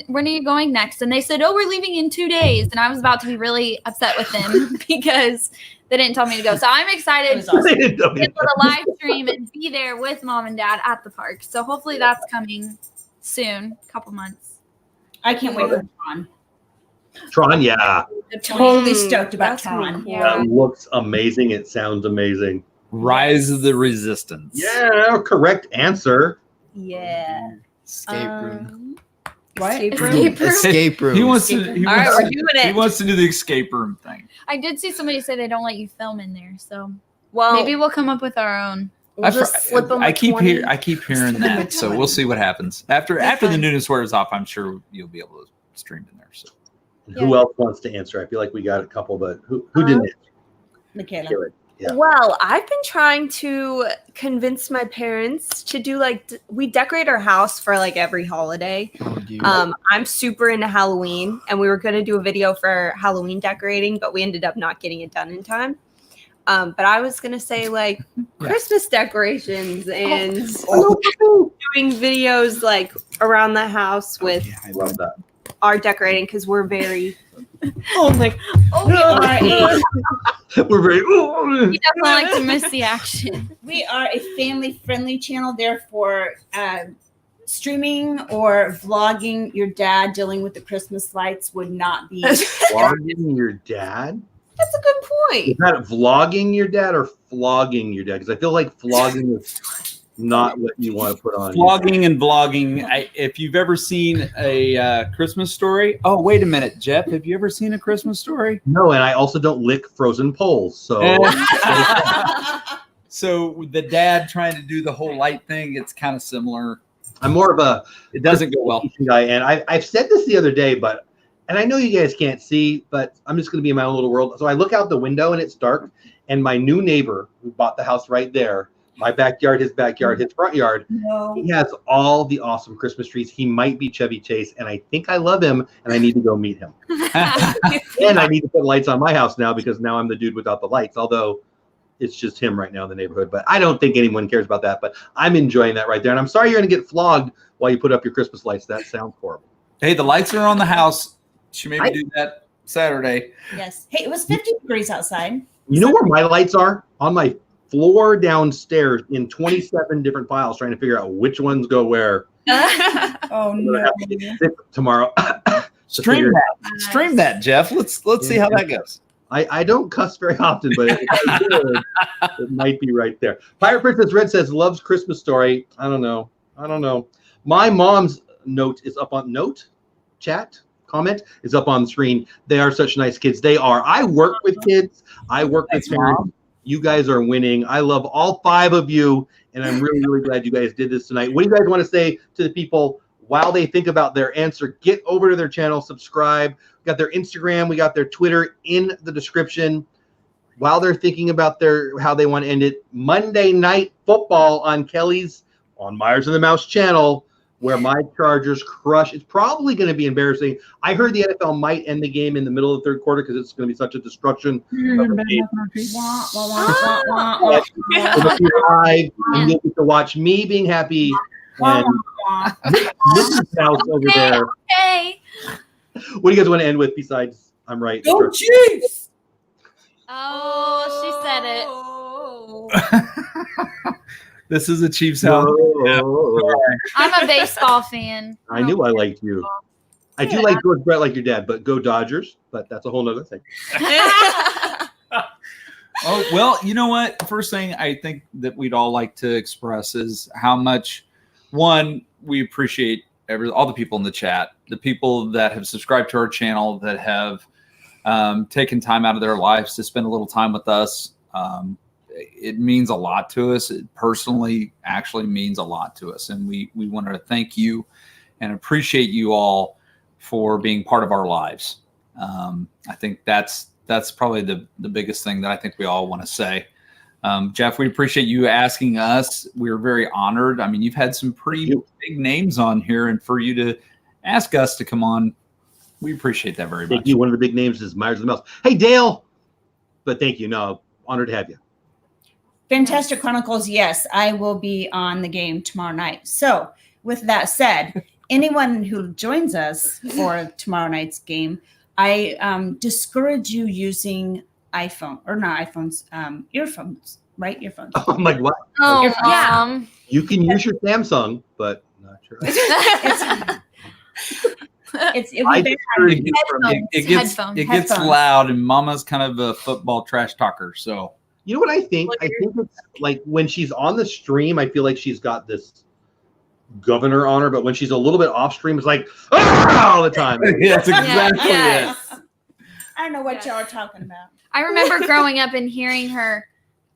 are you going next?" And they said, "Oh, we're leaving in 2 days." And I was about to be really upset with them because they didn't tell me to go. So I'm excited to get the live stream and be there with mom and dad at the park. So hopefully that's coming soon, a couple months. I can't wait for Tron. Tron, yeah. I'm totally stoked about That's gonna be Tron. cool. Yeah. That looks amazing. It sounds amazing. Rise of the Resistance. Yeah, correct answer. Yeah. Escape room. What? Escape room. Escape room. Escape room. He wants to. All right, we're doing He it. wants to do the escape room thing. I did see somebody say they don't let you film in there, so Well, maybe we'll come up with our own. we'll just slip them I keep 20. I keep hearing that, so we'll see what happens after the newness wears off. I'm sure you'll be able to stream in there. So Who else wants to answer? I feel like we got a couple, but who didn't answer? Michaela. Hear it. Yeah. Well, I've been trying to convince my parents to do we decorate our house for like every holiday. I'm super into Halloween, and we were going to do a video for Halloween decorating, but we ended up not getting it done in time. But I was going to say like Christmas decorations and doing videos like around the house with I love that. our decorating because we're very We're very. You definitely like to miss the action. We are a family-friendly channel, therefore streaming or vlogging your dad dealing with the Christmas lights would not be. Vlogging your dad? That's a good point. Is that vlogging your dad or flogging your dad? Because I feel like flogging is not what you want to put on. Vlogging and vlogging. If you've ever seen a Christmas Story. Oh, wait a minute, Jeff. Have you ever seen a Christmas Story? No, and I also don't lick frozen poles. So So the dad trying to do the whole light thing, it's kind of similar. I'm more of a It doesn't go well. guy, and I've said this the other day, and I know you guys can't see, but I'm just going to be in my own little world. So I look out the window and it's dark, and my new neighbor who bought the house right there, my backyard, his front yard, No. he has all the awesome Christmas trees. He might be Chevy Chase, and I think I love him, and I need to go meet him. And I need to put lights on my house now because now I'm the dude without the lights, although it's just him right now in the neighborhood. But I don't think anyone cares about that, but I'm enjoying that right there. And I'm sorry you're going to get flogged while you put up your Christmas lights. That sounds horrible. Hey, the lights are on the house. Should maybe do that Saturday. Yes. Hey, it was 50 degrees outside. You know where my lights are? On my floor downstairs in 27 different files, trying to figure out which ones go where. Oh I'm gonna no. have to get sick tomorrow. Stream that, Jeff. Let's see how that goes. I don't cuss very often, but it might be right there. Pirate Princess Red says loves Christmas Story. I don't know. My mom's note is up on comment is up on the screen. They are such nice kids. They are. I work with kids. I work with parents. Mom. You guys are winning. I love all five of you, and I'm really, really glad you guys did this tonight. What do you guys want to say to the people while they think about their answer? Get over to their channel, subscribe. We got their Instagram, we got their Twitter in the description. While they're thinking about how they want to end it, Monday Night Football on Meyers the Mouse channel, where my Chargers crush. It's probably going to be embarrassing. I heard the NFL might end the game in the middle of the third quarter because it's going to be such a destruction of the game. It'll be live, and you'll get to watch me being happy and Mrs. Mouse over there. Okay. What do you guys want to end with besides I'm right? Go Chiefs! Oh, she said it. This is a Chiefs house. I'm a baseball fan. I knew I liked you. I do like George Brett like your dad, but go Dodgers. But that's a whole nother thing. Oh, well, you know what? First thing I think that we'd all like to express is how much, one, we appreciate all the people in the chat, the people that have subscribed to our channel, that have taken time out of their lives to spend a little time with us. It means a lot to us. It personally actually means a lot to us. And we want to thank you and appreciate you all for being part of our lives. I think that's probably the biggest thing that I think we all want to say. Jeff, we appreciate you asking us. We're very honored. I mean, you've had some pretty big names on here, and for you to ask us to come on, we appreciate that very much. Thank you. One of the big names is Meyers The Mouse. Hey, Dale. But thank you. No, honored to have you. Fantastic Chronicles, yes, I will be on the game tomorrow night. So, with that said, anyone who joins us for tomorrow night's game, I discourage you using iPhones, earphones, right? Earphones. I'm like, what? Oh, Earphones. yeah. You can use your Samsung, but not sure. It gets Headphones. loud, and Mama's kind of a football trash talker. So You know what I think? I think it's like when she's on the stream, I feel like she's got this governor on her, but when she's a little bit off stream, it's like all the time. Yeah, that's exactly Yes. it. I don't know what y'all are talking about. I remember growing up and hearing her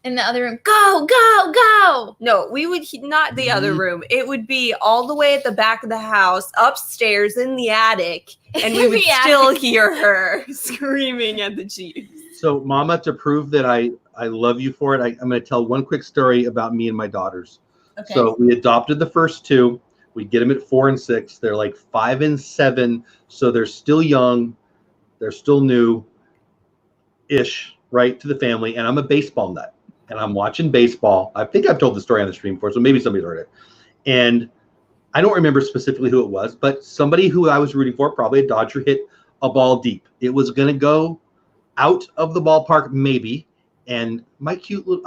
in the other room, go, go, go. No, we would not the other room. It would be all the way at the back of the house, upstairs in the attic, and we would The still attic. hear her screaming at the Chiefs. So, Mama, to prove that I love you for it, I'm going to tell one quick story about me and my daughters. Okay. So we adopted the first two. We get them at 4 and 6. They're like 5 and 7, so they're still young. They're still new-ish, right, to the family. And I'm a baseball nut, and I'm watching baseball. I think I've told the story on the stream before, so maybe somebody's heard it. And I don't remember specifically who it was, but somebody who I was rooting for, probably a Dodger, hit a ball deep. It was going to go out of the ballpark, maybe. And my cute little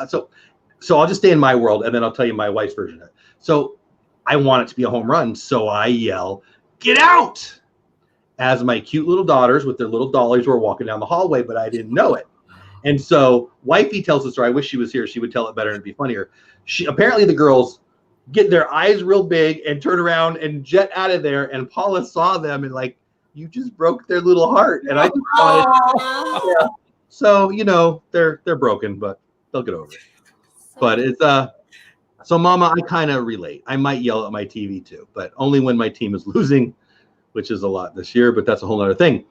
so I'll just stay in my world, and then I'll tell you my wife's version of it. So I want it to be a home run, so I yell, "Get out!" as my cute little daughters with their little dollies were walking down the hallway, but I didn't know it. And so Wifey tells the story. I wish she was here. She would tell it better and it'd be funnier. Apparently the girls get their eyes real big and turn around and jet out of there, and Paula saw them and like, you just broke their little heart. And I just thought yeah. So, you know, they're broken, but they'll get over it. But it's so Mama, I kind of relate. I might yell at my TV too, but only when my team is losing, which is a lot this year, but that's a whole other thing.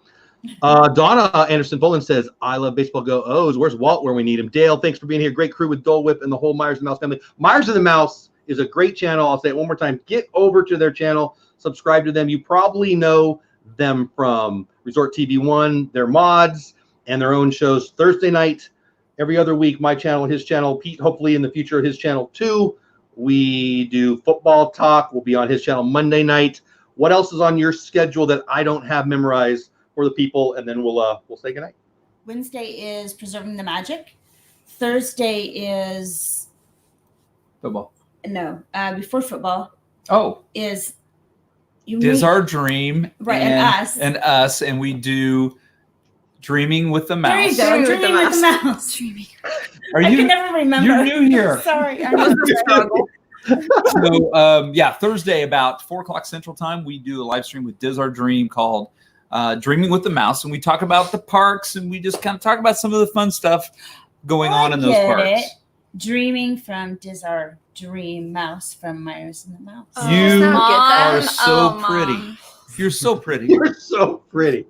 Donna Anderson Boland says, I love baseball, go O's. Where's Walt where we need him? Dale, thanks for being here. Great crew with Dole Whip and the whole Meyers the Mouse family. Meyers the Mouse is a great channel. I'll say it one more time. Get over to their channel. Subscribe to them. You probably know them from Resort TV 1, their mods, and their own shows Thursday night. Every other week, my channel, his channel. Pete, hopefully in the future, his channel too. We do football talk. We'll be on his channel Monday night. What else is on your schedule that I don't have memorized for the people? And then we'll say goodnight. Wednesday is Preserving the Magic. Thursday is Football. Before football Oh, is Is Our Dream. Right, and us. And we do Dreaming with the Mouse. There you go. Dreaming with the Mouse. Dreaming. Are I you? can never remember. You're new here. Sorry. I know. So Thursday about 4:00 Central Time, we do a live stream with Diz Our Dream called Dreaming with the Mouse, and we talk about the parks, and we just kind of talk about some of the fun stuff going on in those parks. Dreaming from Diz Our Dream, Mouse from Myers and the Mouse. You Mom. are so Oh, pretty. Mom. You're so pretty. You're so pretty.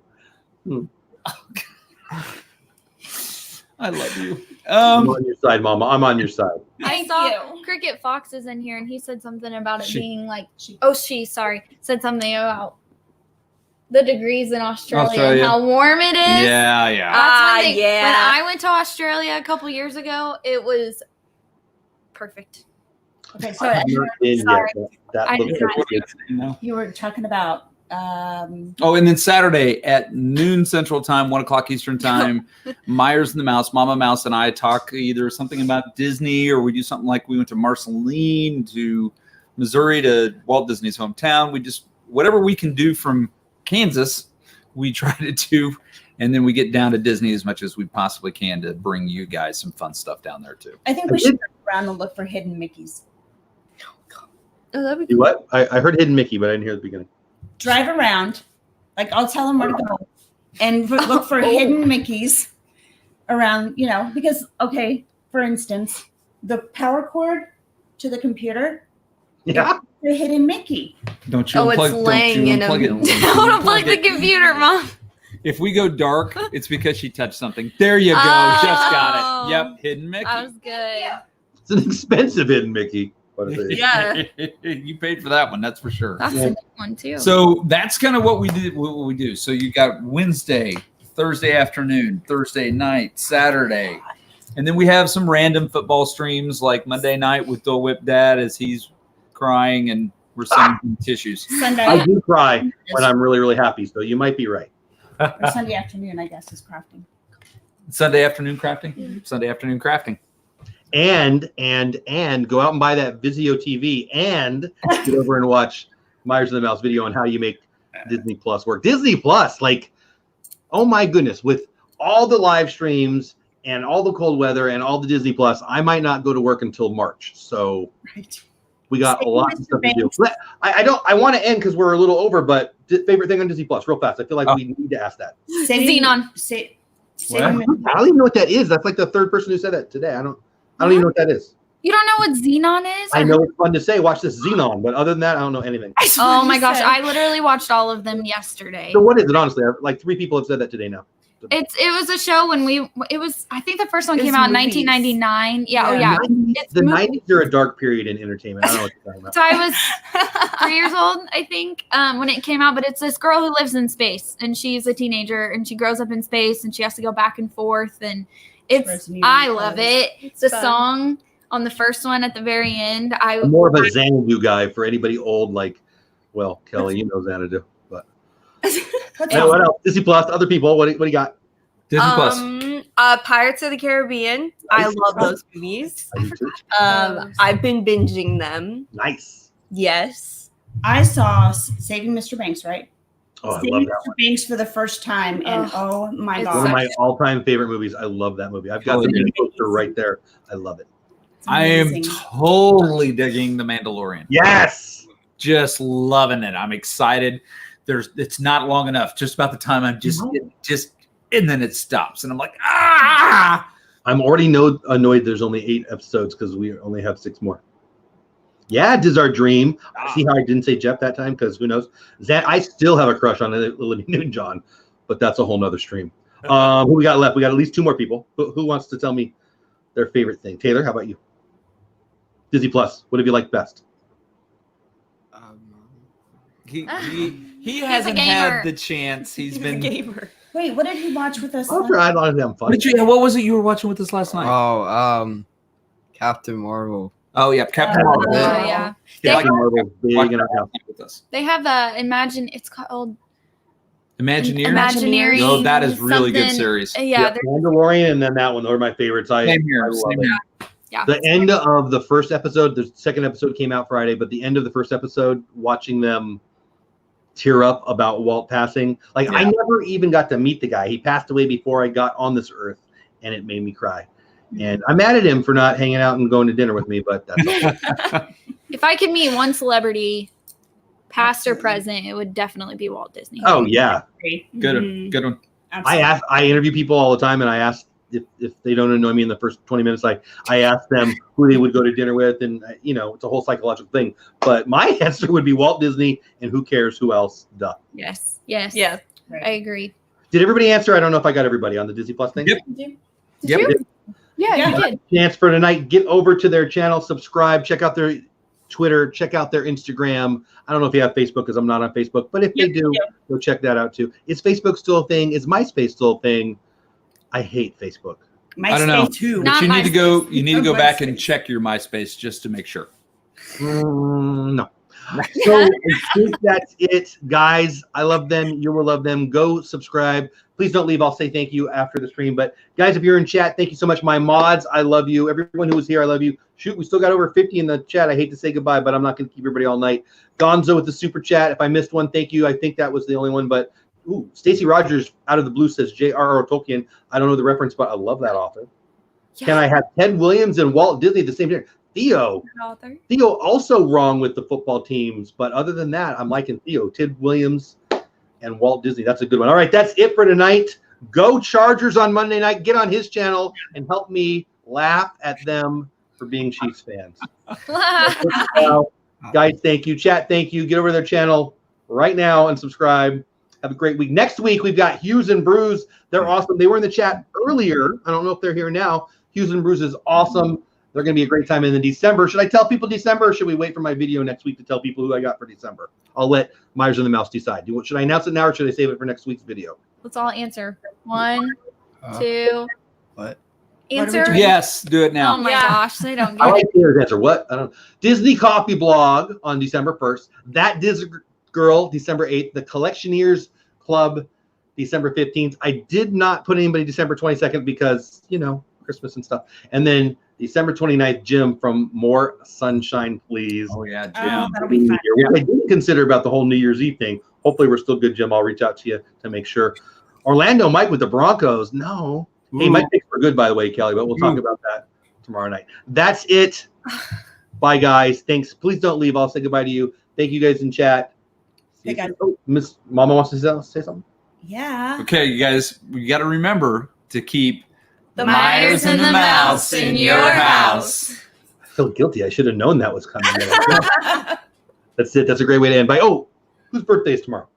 I love you. I'm on your side, Mama. I'm on your side. I Thank saw you. Cricket Fox is in here, and he said something about it She. being like, said something about the degrees in Australia and how warm it is. Yeah. That's one thing. yeah. When I went to Australia a couple years ago, it was perfect. Okay, so I've not been yet. sorry. That I looks did like not. it's- you were talking about Oh, and then Saturday at noon Central Time, 1 o'clock Eastern Time, Meyers the Mouse, Mama Mouse, and I talk either something about Disney, or we do something like we went to Marceline, to Missouri, to Walt Disney's hometown. We just, whatever we can do from Kansas, we try to do. And then we get down to Disney as much as we possibly can to bring you guys some fun stuff down there too. I think we should go around and look for hidden Mickeys. Oh, that'd be Do what? I heard Hidden Mickey, but I didn't hear the beginning. Drive around, like I'll tell them where to go, and look for hidden Mickeys around. You know, because okay, for instance, the power cord to the computer. Yeah. The hidden Mickey. Don't you Oh, it's unplug, laying in a. don't you unplug it? Don't unplug the computer, Mom. If we go dark, it's because she touched something. There you go. Oh. Just got it. Yep. Hidden Mickey. That was good. It's an expensive Hidden Mickey. What is it? Yeah. You paid for that one. That's for sure. That's a good one too. So that's kind of what we did. What we do. So you got Wednesday, Thursday afternoon, Thursday night, Saturday, and then we have some random football streams like Monday night with Dole Whip Dad as he's crying and we're sending him tissues. Sunday. I do cry when I'm really, really happy. So you might be right. Or Sunday afternoon, I guess, is crafting. Sunday afternoon crafting. Sunday afternoon crafting. And go out and buy that Vizio TV and get over and watch Meyers the Mouse video on how you make Disney Plus work. Disney Plus, like, oh my goodness, with all the live streams and all the cold weather and all the Disney Plus, I might not go to work until March. So we got a lot of stuff to do. I want to end because we're a little over, but favorite thing on Disney Plus, real fast. I feel like we need to ask that. Xenon. I don't even know what that is. That's like the third person who said that today. I don't even know what that is. You don't know what Xenon is? I know it's fun to say, watch this Xenon, but other than that, I don't know anything. Oh my gosh, I literally watched all of them yesterday. So what is it, honestly? Like 3 people have said that today now. It was a show when I think the first one came out in 1999. Yeah, oh yeah. The 90s are a dark period in entertainment. I don't know what you're talking about. So I was 3 years old, I think, when it came out. But it's this girl who lives in space, and she's a teenager, and she grows up in space, and she has to go back and forth. And I love it. It's the song on the first one at the very end. I'm more of a Xanadu guy for anybody old, like, well, Kelly, you know Xanadu. But what else? Disney Plus, other people. What do you got? Disney Plus. Pirates of the Caribbean. I love those movies. I've been binging them. Nice. Yes. I saw Saving Mr. Banks, right? Oh, I Saving love that Mr. Banks for the first time, and oh my god, one of my all-time favorite movies. I love that movie. I've got the poster right there. I love it. I am totally digging The Mandalorian. Yes. Just loving it. I'm excited. It's not long enough. Just about the time I'm just and then it stops. And I'm like, ah! I'm already annoyed there's only 8 episodes because we only have 6 more. Yeah, it is our dream. See how I didn't say Jeff that time? Because who knows? I still have a crush on Olivia Newton-John, but that's a whole nother stream. Who we got left? We got at least 2 more people. Who wants to tell me their favorite thing? Taylor, how about you? Disney Plus. What have you liked best? He hasn't had the chance. He's been a gamer. Wait, what did he watch with us? I'm sure I don't have fun. What was it you were watching with us last night? Oh, Captain Marvel. Oh yeah, Captain Marvel. Oh yeah. Captain Marvel's big in our house with us. They have it's called Imagineering. Oh, that is really good series. Yeah, Mandalorian and then that one. Those are my favorites. Same here. Yeah. The end of the first episode, the second episode came out Friday, but the end of the first episode, watching them tear up about Walt passing. Like, I never even got to meet the guy. He passed away before I got on this earth, and it made me cry. And I'm mad at him for not hanging out and going to dinner with me, but that's all. If I could meet one celebrity, past or present, it would definitely be Walt Disney. Oh, yeah. Good one. I interview people all the time, and I ask if they don't annoy me in the first 20 minutes, I ask them who they would go to dinner with, and it's a whole psychological thing. But my answer would be Walt Disney, and who cares who else? Duh. Yes. Yeah. I agree. Did everybody answer? I don't know if I got everybody on the Disney Plus thing. Yep. Yeah, you did. Chance for tonight. Get over to their channel, subscribe, check out their Twitter, check out their Instagram. I don't know if you have Facebook because I'm not on Facebook, but if they do, go check that out too. Is Facebook still a thing? Is MySpace still a thing? I hate Facebook. I don't know. Too. But you need to go back and check your MySpace just to make sure. No. So I think that's it, guys. I love them. You will love them. Go subscribe. Please don't leave. I'll say thank you after the stream. But guys, if you're in chat, thank you so much. My mods, I love you. Everyone who was here, I love you. Shoot, we still got over 50 in the chat. I hate to say goodbye, but I'm not going to keep everybody all night. Gonzo with the super chat. If I missed one, thank you. I think that was the only one. But Stacy Rogers out of the blue says J.R.R. Tolkien. I don't know the reference, but I love that author. Yeah. Can I have Ted Williams and Walt Disney at the same time? Theo also wrong with the football teams, but other than that, I'm liking Theo, Ted Williams, and Walt Disney. That's a good one. All right, that's it for tonight. Go Chargers on Monday night. Get on his channel and help me laugh at them for being Chiefs fans. Guys, thank you. Chat, thank you. Get over to their channel right now and subscribe. Have a great week. Next week, we've got Hughes and Bruce. They're awesome. They were in the chat earlier. I don't know if they're here now. Hughes and Bruce is awesome. They're going to be a great time in December. Should I tell people December, or should we wait for my video next week to tell people who I got for December? I'll let Meyers and the Mouse decide. Should I announce it now, or should I save it for next week's video? Let's all answer. 1, 2. What? Answer. Yes, do it now. Oh my gosh, they don't I get like it. Taylor's answer. What? I don't know. Disney Coffee Blog on December 1st. That Disney Girl, December 8th. The Collectioneers Club, December 15th. I did not put anybody December 22nd because, Christmas and stuff. And then December 29th, Jim from More Sunshine, Please. Oh, yeah, Jim. That'll be fun. Which I didn't consider about the whole New Year's Eve thing. Hopefully we're still good, Jim. I'll reach out to you to make sure. Orlando Mike with the Broncos. No. Ooh. Hey, my picks were good, by the way, Kelly, but we'll talk about that tomorrow night. That's it. Bye, guys. Thanks. Please don't leave. I'll say goodbye to you. Thank you guys in chat. Hey, guys. Oh, Miss Mama wants to say something? Yeah. Okay, you guys, we got to remember to keep The Myers and the Mouse in your house. I feel guilty. I should have known that was coming. That's it. That's a great way to end. Bye. Oh, whose birthday is tomorrow?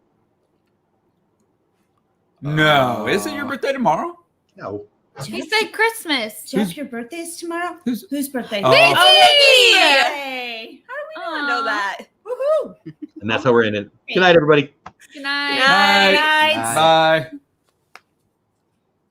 No. Is it your birthday tomorrow? No. He said Christmas. Jeff, your birthday is tomorrow? whose- Whose birthday? Oh. Mickey! Birthday! I don't know that. Woohoo! And that's how we're ending. Good night, everybody. Good night. Night. Night. Bye.